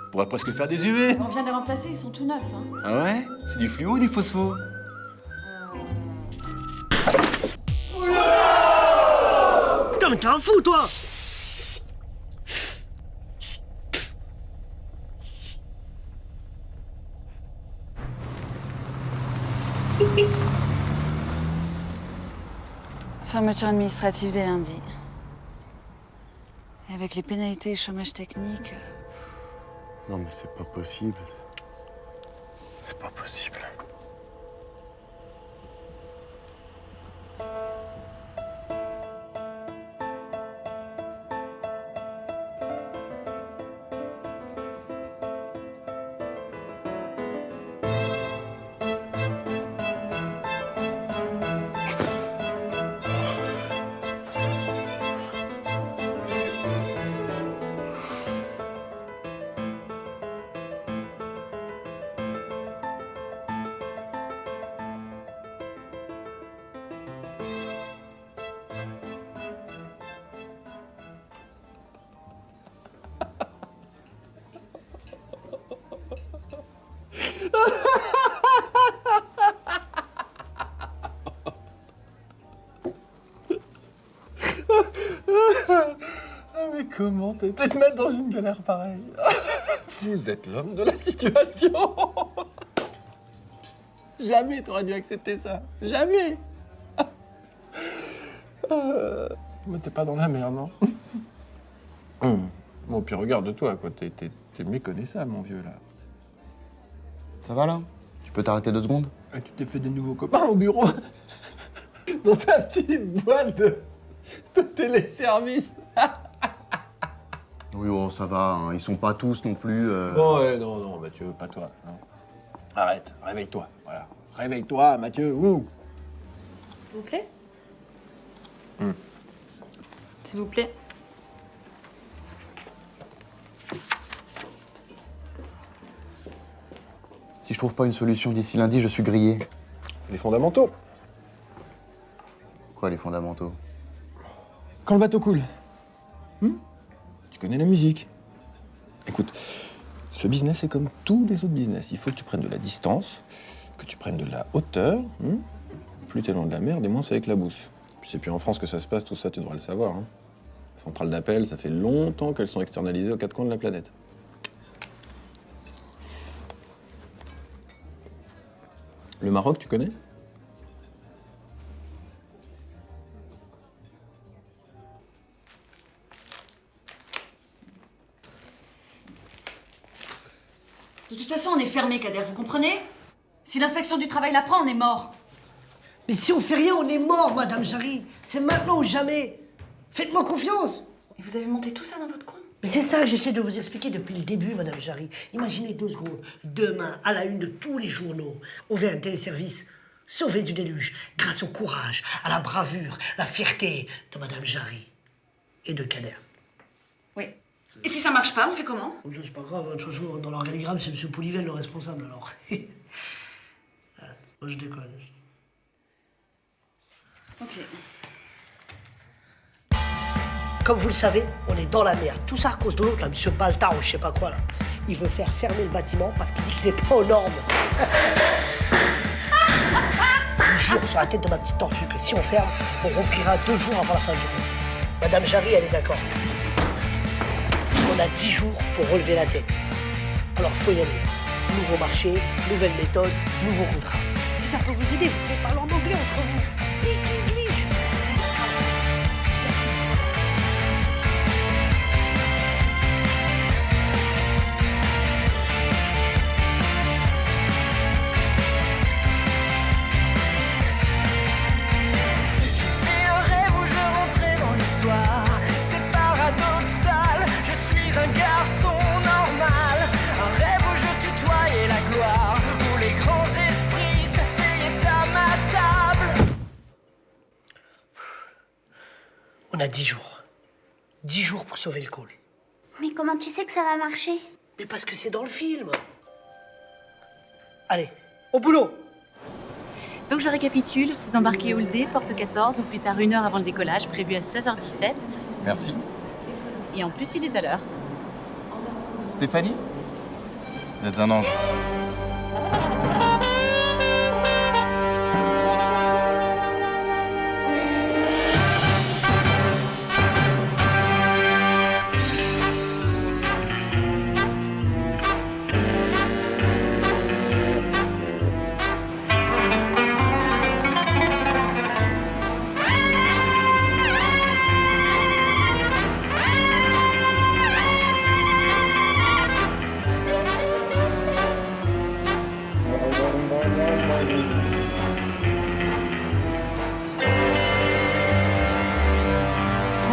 On pourrait presque faire des UV. On vient de les remplacer, ils sont tout neufs. Hein. Ah ouais? C'est du fluo ou du phospho? Putain, mais t'es un fou, toi! Fermeture administrative dès lundi. Et avec les pénalités et chômage technique... Non mais c'est pas possible. C'est pas possible. Mais comment t'es te mettre dans une galère pareille? Vous êtes l'homme de la situation. Jamais t'aurais dû accepter ça. Jamais. Mais t'es pas dans la merde, non? Bon, puis regarde-toi, quoi. T'es méconnaissable, mon vieux, là. Ça va, là? Tu peux t'arrêter 2 secondes? Et tu t'es fait des nouveaux copains au bureau? Dans ta petite boîte de téléservice. Oui, oh, ça va, hein. Ils sont pas tous non plus... Non, non, Mathieu, pas toi. Non. Arrête, réveille-toi, voilà. Réveille-toi, Mathieu, ouh. S'il vous plaît. S'il vous plaît. Si je trouve pas une solution d'ici lundi, je suis grillé. Les fondamentaux. Quoi, les fondamentaux? Quand le bateau coule. Tu connais la musique. Écoute, ce business est comme tous les autres business. Il faut que tu prennes de la distance, que tu prennes de la hauteur. Plus t'es loin de la mer, des moins ça éclabousse. Puis c'est plus en France que ça se passe, tout ça, tu devrais le savoir. Hein. Les centrales d'appel, ça fait longtemps qu'elles sont externalisées aux 4 coins de la planète. Le Maroc, tu connais? De toute façon, on est fermé, Kader, vous comprenez? Si l'inspection du travail l'apprend, on est mort. Mais si on fait rien, on est mort, Madame Jarry. C'est maintenant ou jamais. Faites-moi confiance. Et vous avez monté tout ça dans votre coin? Mais c'est ça que j'essaie de vous expliquer depuis le début, Madame Jarry. Imaginez 2 secondes. Demain, à la une de tous les journaux, on fait un téléservice sauvé du déluge grâce au courage, à la bravure, la fierté de Madame Jarry et de Kader. Oui. Et si ça marche pas, on fait comment? C'est pas grave, de toute façon, dans l'organigramme, c'est M. Polivel le responsable, alors. Moi, je déconne. Ok. Comme vous le savez, on est dans la merde. Tout ça à cause de l'autre, là, M. Baltar ou je sais pas quoi, là. Il veut faire fermer le bâtiment parce qu'il dit qu'il n'est pas aux normes. Je vous jure sur la tête de ma petite tortue que si on ferme, on rouvrira 2 jours avant la fin du journée. Madame Jarry, elle est d'accord. On a 10 jours pour relever la tête. Alors faut y aller. Nouveau marché, nouvelle méthode, nouveau contrat. Si ça peut vous aider, vous pouvez parler en anglais entre vous. Speak English. On a 10 jours. 10 jours pour sauver le call. Mais comment tu sais que ça va marcher? Mais parce que c'est dans le film. Allez, au boulot. Donc je récapitule, vous embarquez Hall D, porte 14, ou plus tard 1 heure avant le décollage, prévu à 16h17. Merci. Et en plus, il est à l'heure. Stéphanie? Vous êtes un ange.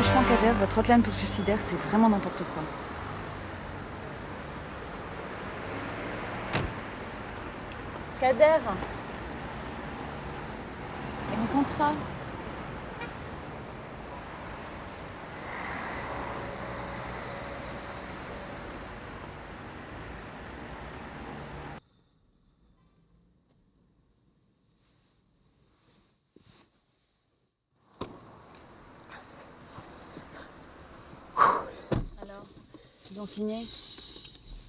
Franchement, Kader, votre hotline pour suicidaire, c'est vraiment n'importe quoi. Kader. Et mon contrat? Alors, ils ont signé?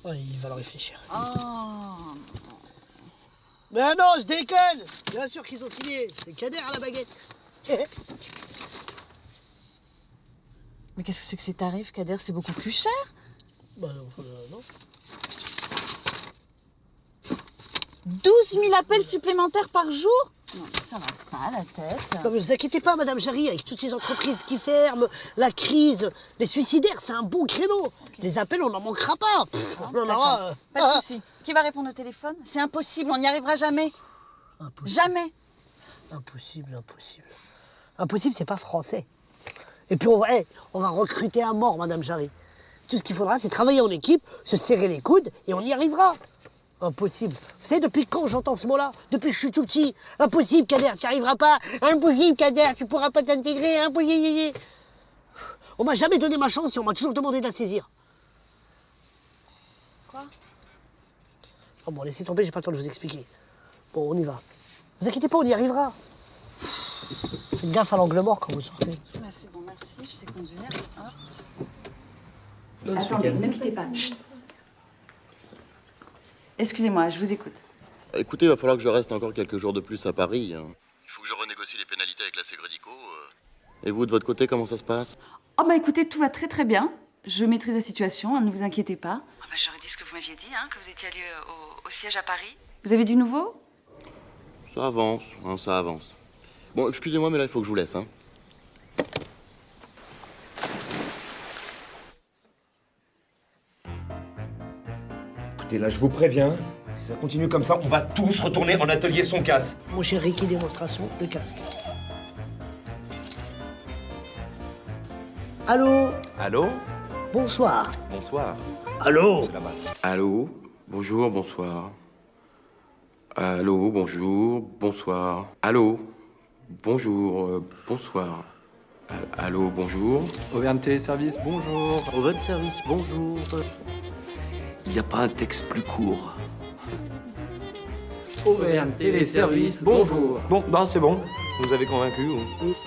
Ouais, il va leur réfléchir. Oh. Mais non, je déconne. Bien sûr qu'ils ont signé. C'est Kader à la baguette. Mais qu'est-ce que c'est que ces tarifs, Kader? C'est beaucoup plus cher? Bah non. 12 000 appels supplémentaires par jour? Non, ça va pas la tête. Non, mais vous inquiétez pas, Madame Jarry, avec toutes ces entreprises qui ferment, la crise, les suicidaires, c'est un bon créneau. Okay. Les appels, on n'en manquera pas. Pas de souci. Qui va répondre au téléphone? C'est impossible, on n'y arrivera jamais. Impossible. Jamais. Impossible. Impossible, c'est pas français. Et puis, on va recruter à mort, Madame Jarry. Tout ce qu'il faudra, c'est travailler en équipe, se serrer les coudes, et on y arrivera. Impossible. Vous savez, depuis quand j'entends ce mot-là? Depuis que je suis tout petit. Impossible, Kader, tu n'y arriveras pas. Impossible, Kader, tu pourras pas t'intégrer. Impossible. On m'a jamais donné ma chance et on m'a toujours demandé de la saisir. Quoi? Oh bon, laissez tomber, j'ai pas le temps de vous expliquer. Bon, on y va. Vous inquiétez pas, on y arrivera. Faites gaffe à l'angle mort quand vous sortez. Bah, c'est bon, merci, je sais conduire. Attendez, ne quittez pas. Chut. Excusez-moi, je vous écoute. Écoutez, il va falloir que je reste encore quelques jours de plus à Paris. Hein. Il faut que je renégocie les pénalités avec la Ségrédico. Et vous, de votre côté, comment ça se passe? Oh bah écoutez, tout va très très bien. Je maîtrise la situation, ne vous inquiétez pas. Oh bah, j'aurais dit ce que vous m'aviez dit, hein, que vous étiez allé au siège à Paris. Vous avez du nouveau? Ça avance, hein, ça avance. Bon, excusez-moi, mais là, il faut que je vous laisse. Hein. Écoutez, là, je vous préviens, Si ça continue comme ça, on va tous retourner en atelier son casse. Mon cher Ricky, démonstration, le casque. Allô? Allô? Bonsoir. Bonsoir. Allô? Allô? Bonjour, bonsoir. Allô, bonjour, bonsoir. Allô? Bonjour, bonsoir. Allô, bonjour. Auvergne Téléservice, bonjour. Auvergne Service, bonjour. Il n'y a pas un texte plus court. Auvergne Téléservice, bonjour. Bon, bah c'est bon. Vous avez convaincu.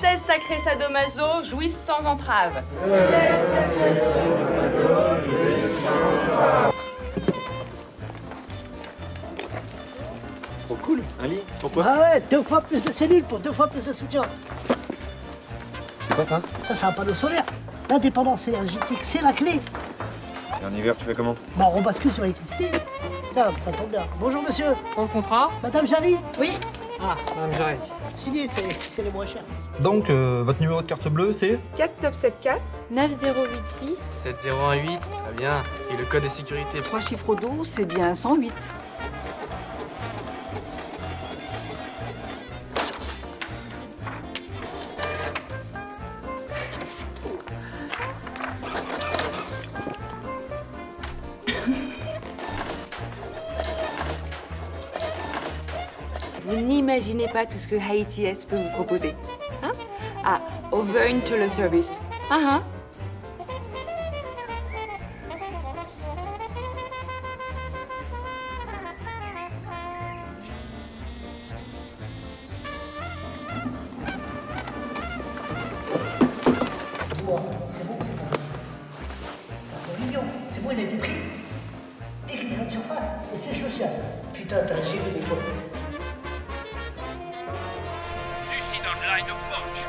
16 sacrés sadomaso jouissent sans entrave. Trop cool. Un lit? Pourquoi? Ah ouais, 2 fois plus de cellules pour 2 fois plus de soutien. C'est quoi ça? Ça, c'est un panneau solaire. L'indépendance énergétique, c'est la clé. Et en hiver, tu fais comment? Bah, on rebascule sur l'électricité. Tiens, ça tombe bien. Bonjour, monsieur. Pour le contrat? Madame Jarry? Oui. Ah, Madame Jarry. Signé, c'est les moins chers. Donc, votre numéro de carte bleue, c'est? 4974 9086 7018, très bien. Et le code de sécurité? 3 chiffres au dos, c'est bien 108. Vous n'imaginez pas tout ce que Haïti S peut vous proposer. Hein? Ah, Auvergne Téléservice. Ah, C'est bon, c'est bon. Mignon, c'est bon, il a été pris. Déglissement de surface, et c'est social. Putain, t'as un gilet de toi. Lucide Online Punch.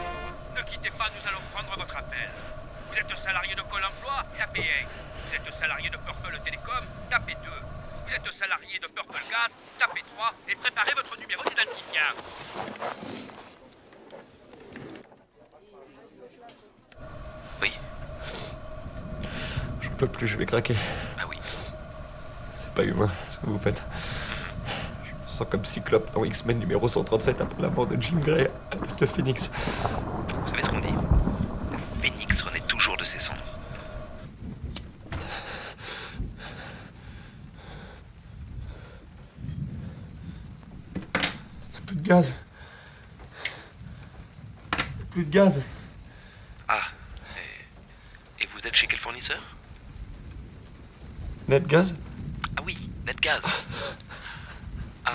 Ne quittez pas, nous allons prendre votre appel. Vous êtes salarié de Pôle emploi, tapez 1. Vous êtes salarié de Purple Télécom, tapez 2. Vous êtes salarié de Purple Gas, tapez 3 et préparez votre numéro d'identifiant. Oui. Je peux plus, je vais craquer. Bah oui. C'est pas humain, ce que vous faites. Je me sens comme Cyclope dans X-Men numéro 137 après la mort de Jean Grey à l'Est de Phoenix. Vous savez ce qu'on dit? Le phénix renaît toujours de ses cendres. Plus de gaz. Plus de gaz. Ah. Et vous êtes chez quel fournisseur? Netgaz? Ah oui, Netgaz. Ah.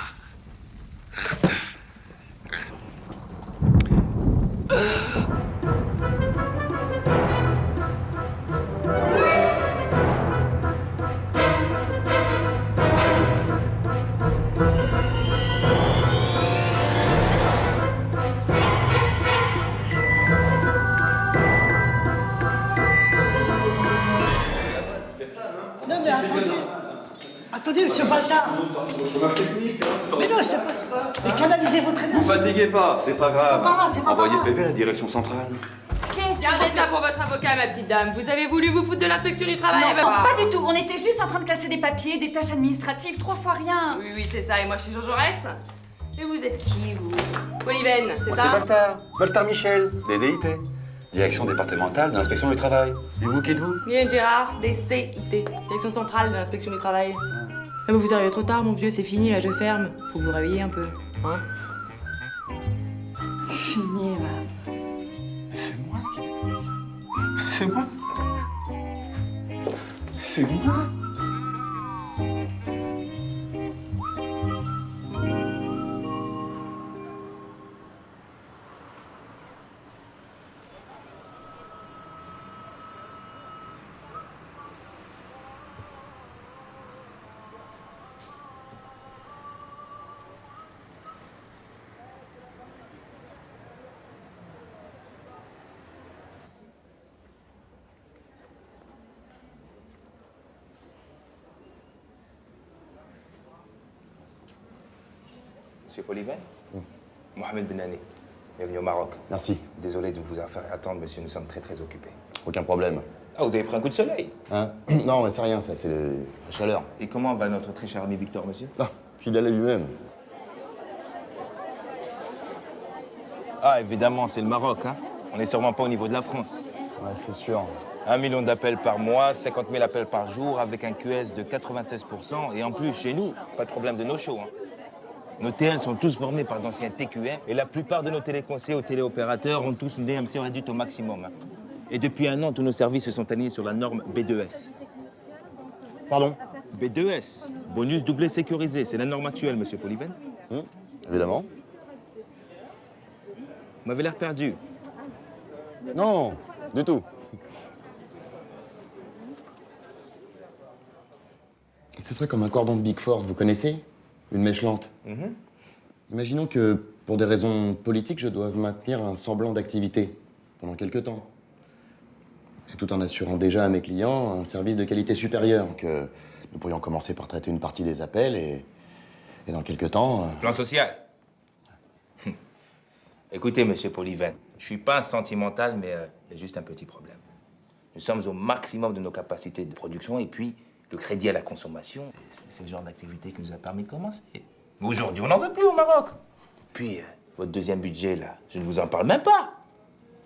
Non, mais attendez. Attendez, monsieur Baltard. Mais non, c'est pas ça. Mais canalisez votre énergie. Vous fatiguez pas, c'est pas grave. pas grave, c'est pas Envoyez grave. PV à la direction centrale. Gardez ça pour votre avocat, ma petite dame. Vous avez voulu vous foutre de l'inspection du travail. Non, pas du tout. On était juste en train de classer des papiers, des tâches administratives, 3 fois rien. Oui, oui, c'est ça. Et moi, je suis Jean Jaurès. Et vous êtes qui, vous? Polyven, c'est Moi, ça? c'est Baltard. Baltard Michel, DDIT. Direction départementale de l'inspection du travail. Et vous, qui êtes-vous? Mylène Gérard, DCIT. Direction centrale de l'inspection du travail. Ah, vous arrivez trop tard, mon vieux. C'est fini, là, je ferme. Faut vous réveiller un peu. Hein? Fini, va. C'est moi. C'est moi. C'est moi. Monsieur Polyven? Mohamed Benani, bienvenue au Maroc. Merci. Désolé de vous avoir fait attendre, monsieur, nous sommes très occupés. Aucun problème. Ah, vous avez pris un coup de soleil? Hein? Non, mais c'est rien, ça, c'est la chaleur. Et comment va notre très cher ami Victor, monsieur? Ah, Fidèle à lui-même. Ah, évidemment, c'est le Maroc, hein. On n'est sûrement pas au niveau de la France. Ouais, c'est sûr. 1 million d'appels par mois, 50 000 appels par jour, avec un QS de 96%. Et en plus, chez nous, pas de problème de no-show, hein. Nos TL sont tous formés par d'anciens TQM et la plupart de nos téléconseillers ou téléopérateurs ont tous une DMC réduite au maximum, hein. Et depuis 1 an, tous nos services se sont alignés sur la norme B2S. Pardon? B2S, bonus doublé sécurisé, c'est la norme actuelle, monsieur Polyven. Évidemment. Vous m'avez l'air perdu. Non, du tout. Ce serait comme un cordon de Big Ford, vous connaissez? Une mèche lente. Imaginons que, pour des raisons politiques, je doive maintenir un semblant d'activité pendant quelques temps. C'est tout en assurant déjà à mes clients un service de qualité supérieure. Donc, nous pourrions commencer par traiter une partie des appels et dans quelques temps... Plan social. Écoutez, monsieur Polyven, je suis pas un sentimental, mais il y a juste un petit problème. Nous sommes au maximum de nos capacités de production et puis le crédit à la consommation, c'est le genre d'activité qui nous a permis de commencer. Aujourd'hui, on n'en veut plus au Maroc. Puis, votre deuxième budget, là, je ne vous en parle même pas.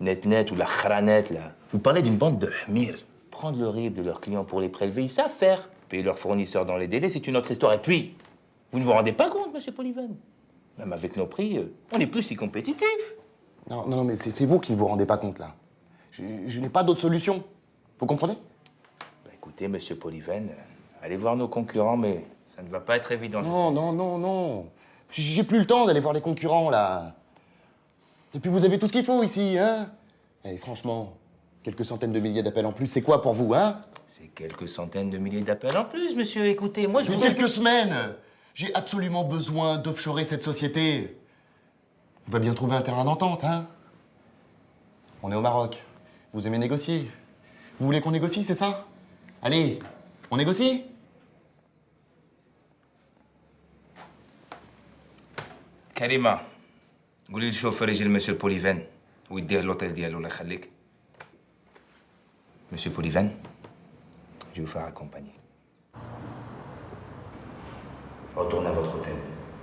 Net ou la khranet, là. Vous parlez d'une bande de hmir. Prendre le RIB de leurs clients pour les prélever, ils savent faire. Payer leurs fournisseurs dans les délais, c'est une autre histoire. Et puis, vous ne vous rendez pas compte, monsieur Polyven? Même avec nos prix, on n'est plus si compétitifs. Non, mais c'est vous qui ne vous rendez pas compte, là. Je n'ai pas d'autre solution. Vous comprenez? Bah, écoutez, monsieur Polyven, allez voir nos concurrents, mais ça ne va pas être évident. Non. J'ai plus le temps d'aller voir les concurrents, là. Et puis vous avez tout ce qu'il faut ici, hein? Et franchement, quelques centaines de milliers d'appels en plus, c'est quoi pour vous, hein? C'est quelques centaines de milliers d'appels en plus, monsieur. Écoutez, moi je Mais vous... quelques semaines! J'ai absolument besoin d'offshorer cette société. On va bien trouver un terrain d'entente, hein? On est au Maroc. Vous aimez négocier. Vous voulez qu'on négocie, c'est ça? Allez, on négocie? Karima, قولي للشوفير يجي لمسيو بوليفان ويديه لوطيل ديالو الله يخليك. Monsieur Polyven, je vais vous faire accompagner. Retournez à votre hôtel.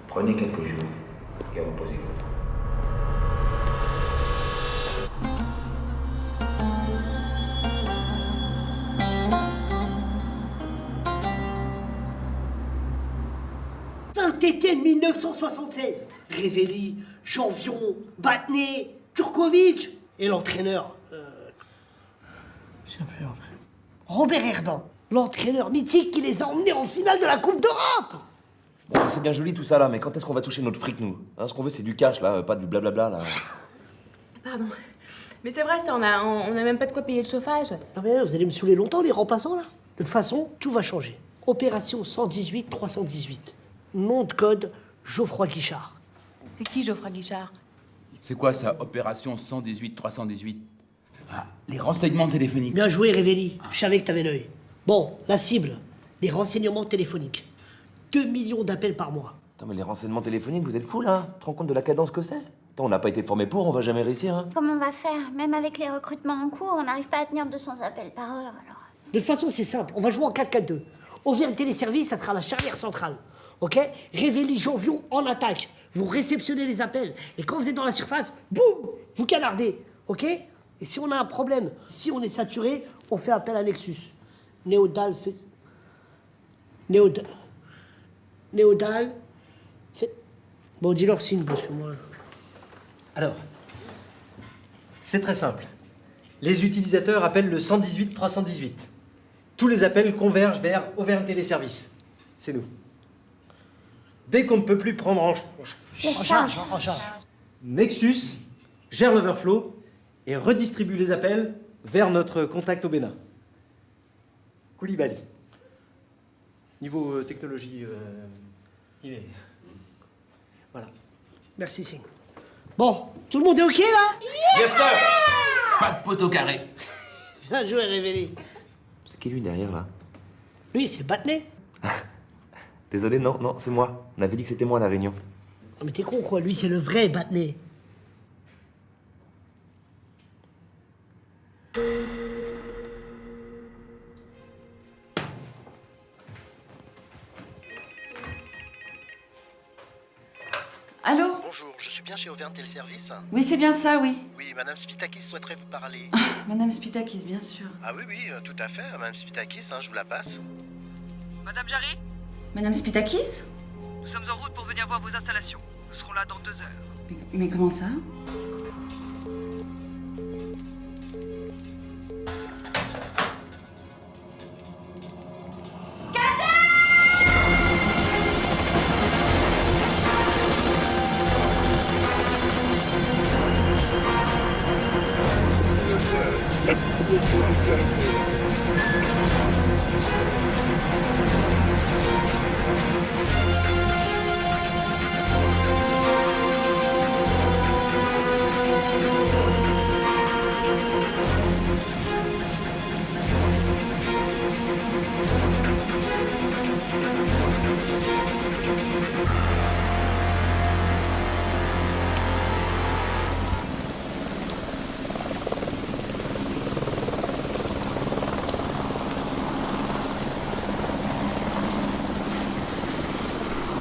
Prenez quelques jours et reposez-vous. Saint-Étienne 1976. Révéli, Janvion, Batné, Turkovic. Et l'entraîneur... Je sais plus l'entraîneur. Robert Herdan, l'entraîneur mythique qui les a emmenés en finale de la Coupe d'Europe. Bon, c'est bien joli tout ça là, mais quand est-ce qu'on va toucher notre fric, nous hein? Ce qu'on veut, c'est du cash là, pas du blablabla là. Pardon. Mais c'est vrai, ça, on a même pas de quoi payer le chauffage. Non mais vous allez me saouler longtemps, les remplaçants, là. De toute façon, tout va changer. Opération 118-318. Nom de code, Geoffroy Guichard. C'est qui, Geoffroy Guichard? C'est quoi ça, opération 118-318? Ah, les renseignements téléphoniques. Bien joué, Révéli. Je savais que t'avais l'œil. Bon, la cible, les renseignements téléphoniques. 2 millions d'appels par mois. Attends, mais les renseignements téléphoniques, vous êtes fous là? Tu te rends compte de la cadence que c'est? Attends, on n'a pas été formé pour, on va jamais réussir, hein? Comment on va faire? Même avec les recrutements en cours, on n'arrive pas à tenir 200 appels par heure, alors. De toute façon, c'est simple. On va jouer en 4-4-2. On vient de téléservice, ça sera la charnière centrale. Ok? Révéli, Janvion, en attaque. Vous réceptionnez les appels. Et quand vous êtes dans la surface, boum! Vous canardez. Ok? Et si on a un problème, si on est saturé, on fait appel à Nexus. Néodal fait... Néodal fait... Bon, dis leur signe, parce que moi... Alors, c'est très simple. Les utilisateurs appellent le 118-318. Tous les appels convergent vers Auvergne Téléservice. C'est nous. Dès qu'on ne peut plus prendre en charge, Nexus gère l'overflow et redistribue les appels vers notre contact au Bénin. Koulibaly. Niveau technologie, il est... Voilà. Merci, Singh. Bon, tout le monde est OK, là? Yes, sir! Pas de poteau carré. Bien joué, Révéli. C'est qui lui derrière là? Lui, c'est Batné. Désolé, non, c'est moi. On avait dit que c'était moi à la réunion. Non, mais t'es con, quoi. Lui, c'est le vrai Batné. Allô? Bonjour, je suis bien chez Auvergne Téléservice. Oui, c'est bien ça, oui. Oui, Madame Spitakis souhaiterait vous parler. Madame Spitakis, bien sûr. Ah oui, tout à fait, Madame Spitakis, je vous la passe. Madame Jarry, Madame Spitakis? nous sommes en route pour venir voir vos installations. Nous serons là dans 2 heures. Mais comment ça?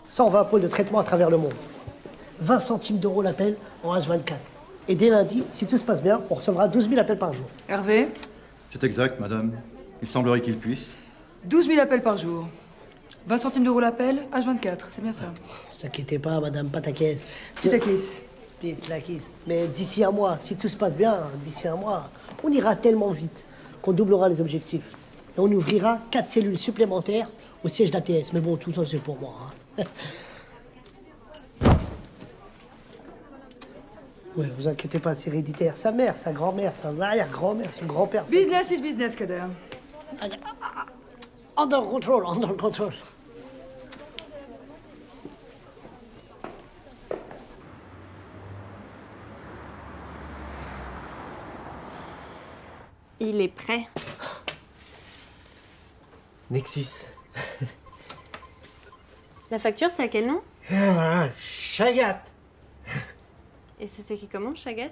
Ça, on va un pôle de traitement à travers le monde. 20 centimes d'euros l'appel en H24. Et dès lundi, si tout se passe bien, on recevra 12 000 appels par jour. Hervé, C'est exact, madame. Il semblerait qu'il puisse. 12 000 appels par jour. 20 centimes d'euros l'appel, H24, c'est bien ça. Ne vous inquiétez pas, madame Patakis. Pitakis. Pitakis. Mais d'ici un mois, si tout se passe bien, d'ici un mois, on ira tellement vite qu'on doublera les objectifs. Et on ouvrira 4 cellules supplémentaires au siège d'ATS. Mais bon, tout ça, c'est pour moi. Ouais, vous inquiétez pas, c'est héréditaire. Sa mère, sa grand-mère, sa arrière-grand-mère, son grand-père. Business is business, Kader. Under control, under control. Il est prêt. Nexus. La facture, c'est à quel nom? Chagat. Et ça s'écrit comment, Chagat?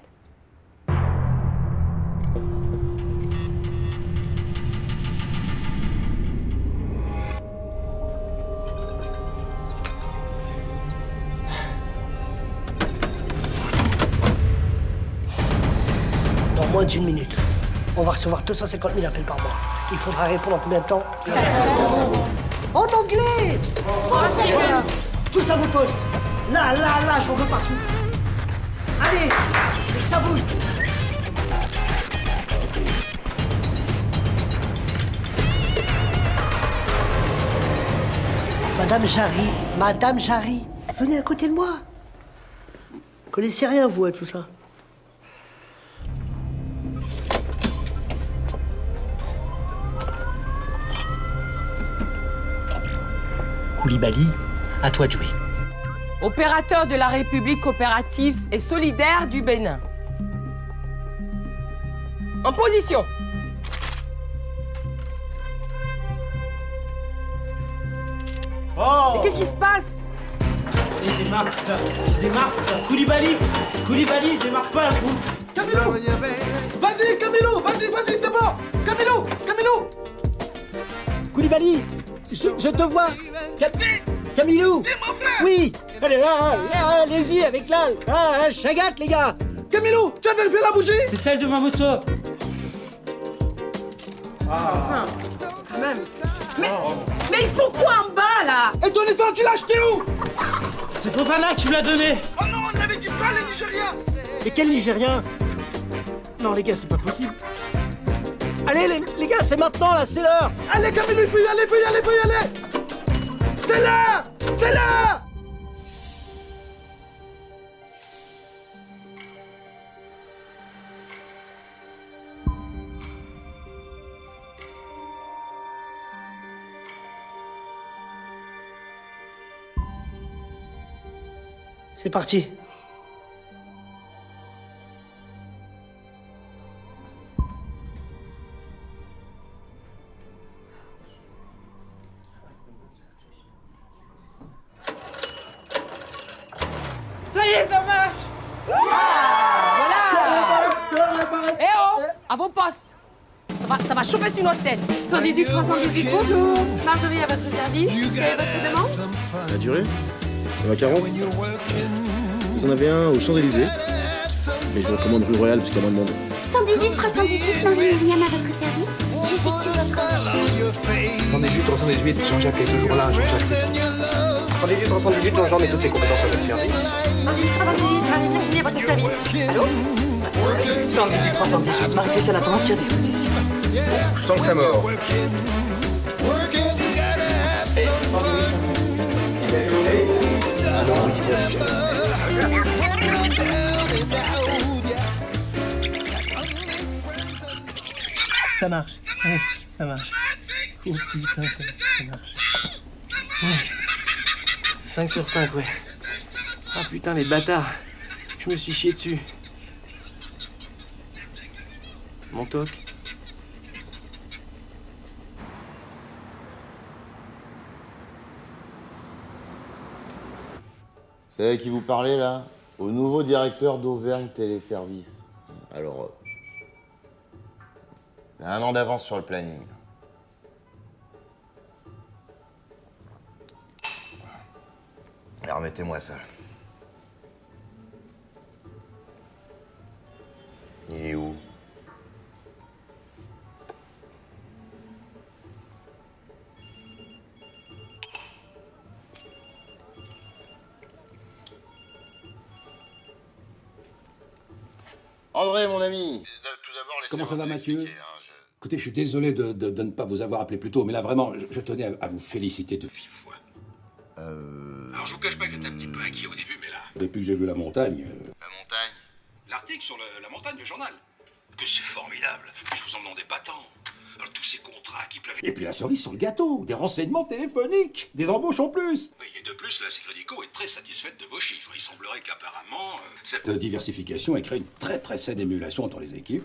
Dans moins d'1 minute, on va recevoir 250 000 appels par mois. Il faudra répondre en combien de temps? En anglais! Voilà. Tous à vos postes. Là, j'en veux partout. Allez, et que ça bouge. Madame Jarry, venez à côté de moi. Vous connaissez rien, vous, à tout ça? Koulibaly, à toi de jouer. Opérateur de la République coopérative et solidaire du Bénin. En position. Oh! Mais qu'est-ce qui se passe? Il démarre, putain. Il démarre, putain. Koulibaly, il démarre pas, vous. Camilo! Vas-y, Camilo! Vas-y, c'est bon! Camilo! Koulibaly, je te vois. Camilo! Oui! Allez, allez-y avec l'al. Chagat, les gars! Camilo, tu avais fait la bougie? C'est celle de ma moto. Enfin, quand même. Mais ils font quoi en bas, là? Et ton essence, tu l'as acheté où? C'est Fofana que tu me l'as donné. Oh non, on avait dit pas les Nigériens! Et quel Nigérien? Non, les gars, c'est pas possible. Allez, les gars, c'est maintenant, là, c'est l'heure. Allez, Camilo, il faut y aller! C'est l'heure! C'est parti. Ça y est, ça marche! Voilà! Eh oh! À vos postes! Ça va chauffer sur notre tête! 118 318, bonjour. Marjorie à votre service. Quelle est votre demande? La durée? Le macaron? Vous en avez un aux Champs-Élysées. Mais je vous recommande rue Royale parce qu'il y a moins de monde. 118 318, Marie-William à votre service. J'effectue votre recherche. 118 318, Jean-Jacques est toujours là, Jean-Jacques. 118 318, Jean-Jean met toutes ses compétences à votre service. 118 318, Marie-Virginie à votre service. Allô 118 318, Marie-Christiane attend entière disposition. Je sens que ça mord. Ça marche. Ouais, ça marche. Oh putain, ça marche. Ouais. 5 sur 5, ouais. Ah putain, les bâtards. Je me suis chié dessus. Mon toc. C'est avec qui vous parlez, là? Au nouveau directeur d'Auvergne Téléservices. Alors, t'as 1 an d'avance sur le planning. Alors, remettez-moi ça. Il est où? André, mon ami. Comment ça va, Mathieu? Écoutez, je suis désolé de ne pas vous avoir appelé plus tôt, mais là, vraiment, je tenais à vous féliciter de vive voix. Alors, je vous cache pas que j'étais un petit peu inquiet au début, mais là... Depuis que j'ai vu la montagne... La montagne? L'article sur la montagne, le journal. Que c'est formidable. Je vous en demandais pas tant. Alors, tous ces contrats qui pleuvent... Et puis la cerise sur le gâteau, des renseignements téléphoniques, des embauches en plus. Oui, et de plus, la Sécrédico est très satisfaite de vos chiffres. Il semblerait qu'apparemment... Cette diversification ait créé une très saine émulation entre les équipes.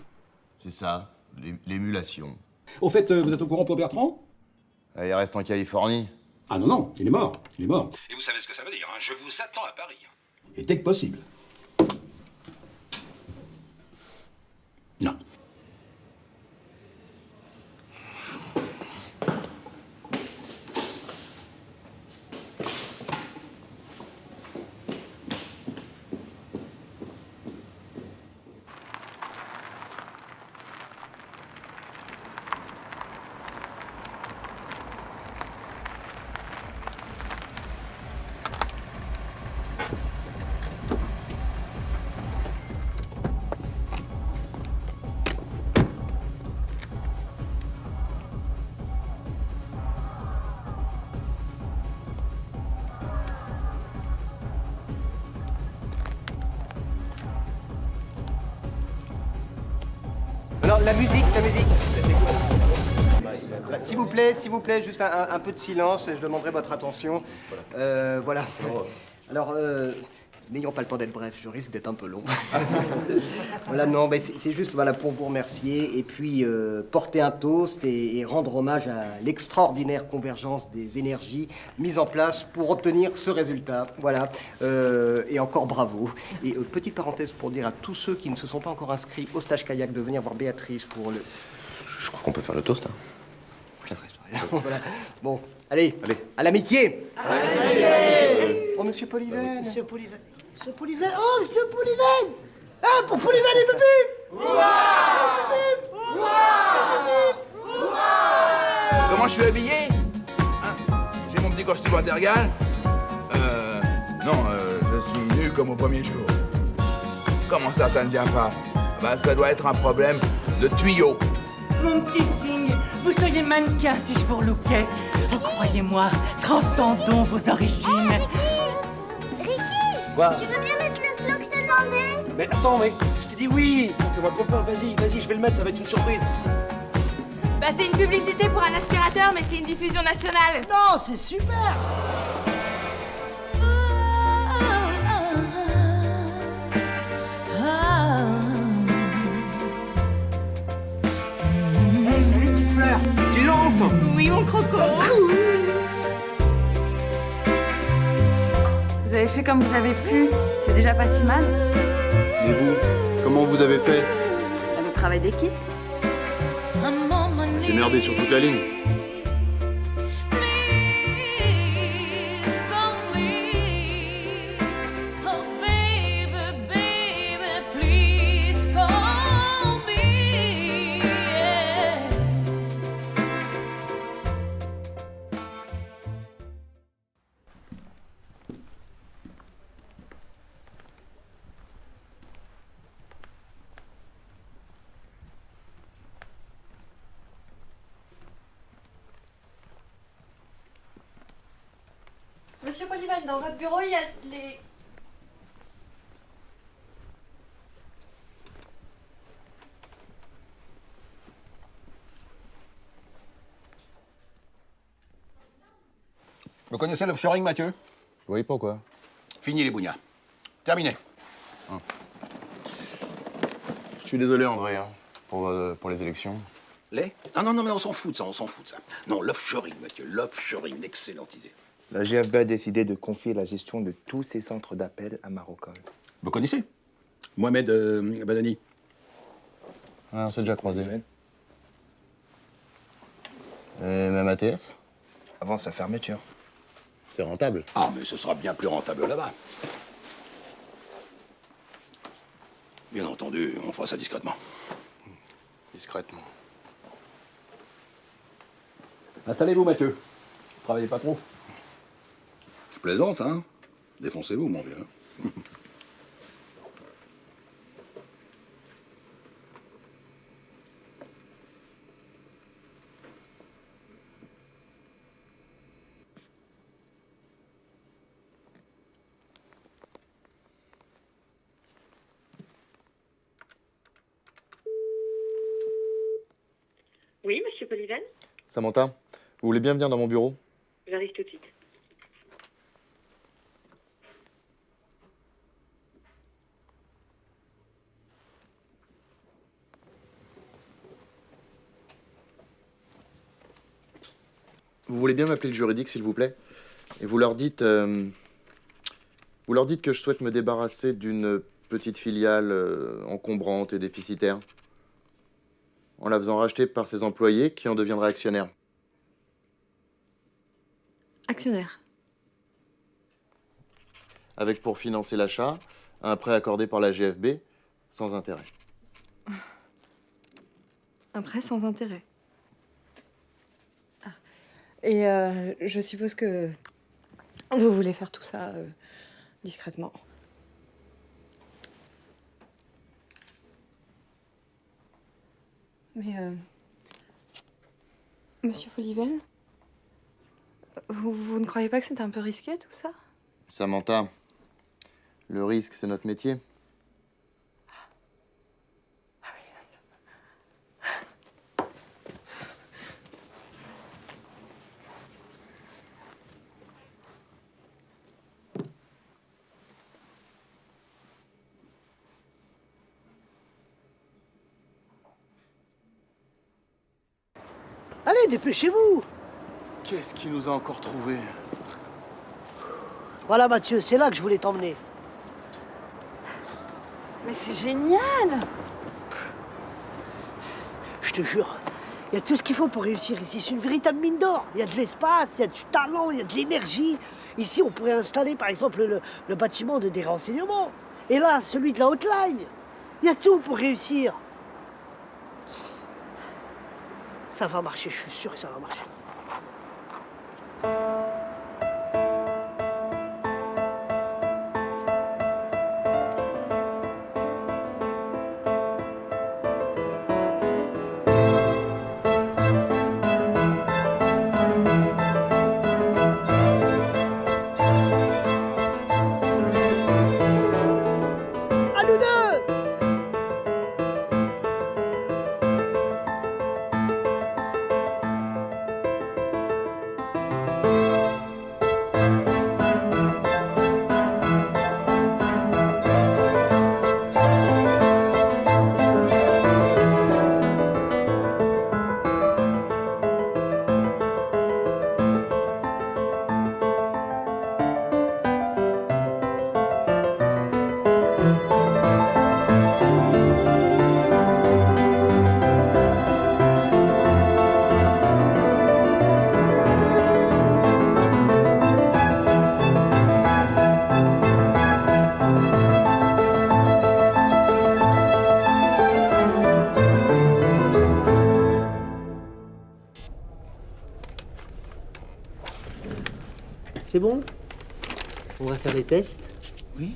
C'est ça, l'émulation. Au fait, vous êtes au courant pour Bertrand? Il reste en Californie. Ah non, il est mort. Il est mort. Et vous savez ce que ça veut dire, hein? Je vous attends à Paris. Et dès que possible. Non. Alors, la musique. Bah, s'il vous plaît, juste un peu de silence, je demanderai votre attention. Voilà. Alors, n'ayons pas le temps d'être bref, je risque d'être un peu long. Voilà, non, mais c'est juste voilà, pour vous remercier et puis porter un toast et rendre hommage à l'extraordinaire convergence des énergies mises en place pour obtenir ce résultat. Voilà. Et encore bravo. Et petite parenthèse pour dire à tous ceux qui ne se sont pas encore inscrits au stage kayak de venir voir Béatrice pour le... Je crois qu'on peut faire le toast. Hein. Voilà. Bon, allez, à l'amitié. Oh, monsieur Polyven. Monsieur Polyven. Monsieur Polyven. Oh, monsieur Polyven. Ah, pour Polyven et Pépi. Comment je suis habillé? Hein? J'ai mon petit costume Watergal. Non, je suis nu comme au premier jour. Comment ça ne vient pas? Bah, ça doit être un problème de tuyau. Mon petit cygne, vous seriez mannequin si je vous relookais. Oh, croyez-moi, transcendons vos origines. Ricky, Quoi? tu veux bien mettre le slow que je t'ai demandé? Mais attends, mais je t'ai dit oui. Fais-moi confiance, vas-y, je vais le mettre, ça va être une surprise. Bah, c'est une publicité pour un aspirateur, mais c'est une diffusion nationale. Non, c'est super. Hey, salut petite fleur. Tu lances? Oui, mon croco. Vous avez fait comme vous avez pu, c'est déjà pas si mal. Et vous, comment vous avez fait? Le travail d'équipe. J'ai merdé sur toute la ligne. Monsieur Polyven, dans votre bureau, il y a les... Vous connaissez l'offshoring, Mathieu? Oui, pourquoi? Fini les bougnats. Terminé. Je suis désolé, André, hein, pour les élections. Les? Ah non, non, mais on s'en fout de ça, on s'en fout de ça. Non, l'offshoring, Mathieu, l'offshoring, excellente idée. La GFB a décidé de confier la gestion de tous ses centres d'appel à Marocol. Vous connaissez? Mohamed Badani. Ouais, on s'est déjà croisés. Et même ATS? Avant sa fermeture. C'est rentable. Ah, mais ce sera bien plus rentable là-bas. Bien entendu, on fera ça discrètement. Discrètement. Installez-vous, Mathieu. Travaillez pas trop. Je plaisante, hein. Défoncez-vous, mon vieux. Oui, monsieur Polyven? Samantha, vous voulez bien venir dans mon bureau? J'arrive tout de suite. Vous voulez bien m'appeler le juridique, s'il vous plaît? Et vous leur dites que je souhaite me débarrasser d'une petite filiale encombrante et déficitaire, en la faisant racheter par ses employés qui en deviendraient actionnaires. Actionnaire. Avec pour financer l'achat, un prêt accordé par la GFB, sans intérêt. Un prêt sans intérêt. Ah. Et je suppose que vous voulez faire tout ça discrètement. Mais, monsieur Polyven, vous ne croyez pas que c'est un peu risqué, tout ça? Samantha, le risque, c'est notre métier. Allez, dépêchez-vous! Qu'est-ce qui nous a encore trouvés? Voilà, Mathieu, c'est là que je voulais t'emmener. Mais c'est génial! Je te jure, il y a tout ce qu'il faut pour réussir ici. C'est une véritable mine d'or. Il y a de l'espace, il y a du talent, il y a de l'énergie. Ici, on pourrait installer, par exemple, le bâtiment des renseignements. Et là, celui de la hotline. Il y a tout pour réussir. Ça va marcher, je suis sûr que ça va marcher. À nous deux! C'est bon? On va faire les tests. Oui.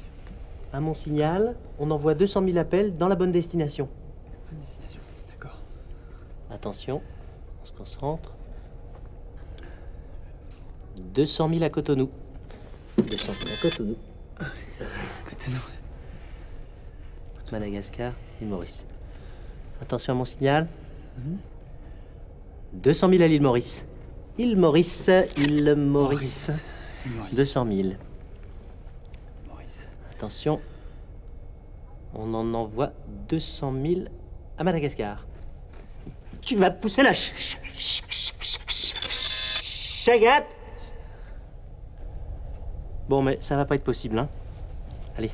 À mon signal, on envoie 200 000 appels dans la bonne destination. Bonne destination, d'accord. Attention, on se concentre. 200 000 à Cotonou. Attention, Cotonou. Cotonou. Madagascar, île Maurice. Attention à mon signal. 200 000 à l'île Maurice. Île Maurice, île Maurice. 200 000. Attention. On en envoie 200 000 à Madagascar. Tu vas pousser la chagate. Bon, mais ça va pas être possible, hein. Allez.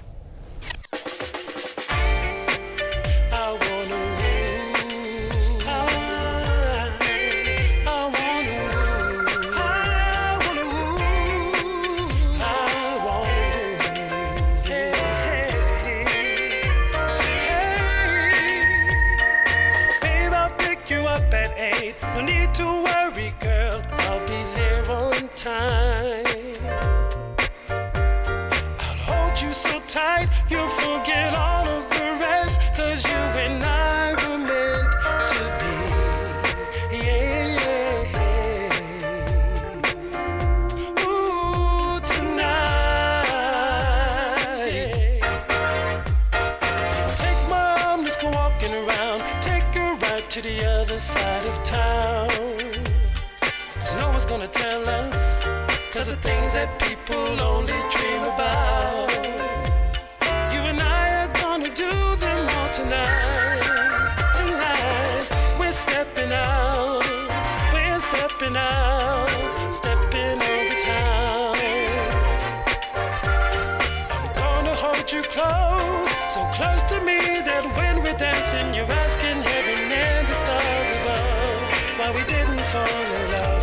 No need to worry, girl, I'll be there on time. I'll hold you so tight, you'll forget all of the rest, 'cause you and I were meant to be. Yeah. Ooh, tonight. Take my arm, let's go walking around. Take a ride to the other side of town. 'Cause no one's gonna tell us, 'cause the things that people only dream about, you and I are gonna do them all tonight. Tonight, we're stepping out, stepping on the town. I'm gonna hold you close, so close to me that when we're dancing, you're asking heaven and the stars above why we didn't fall in love.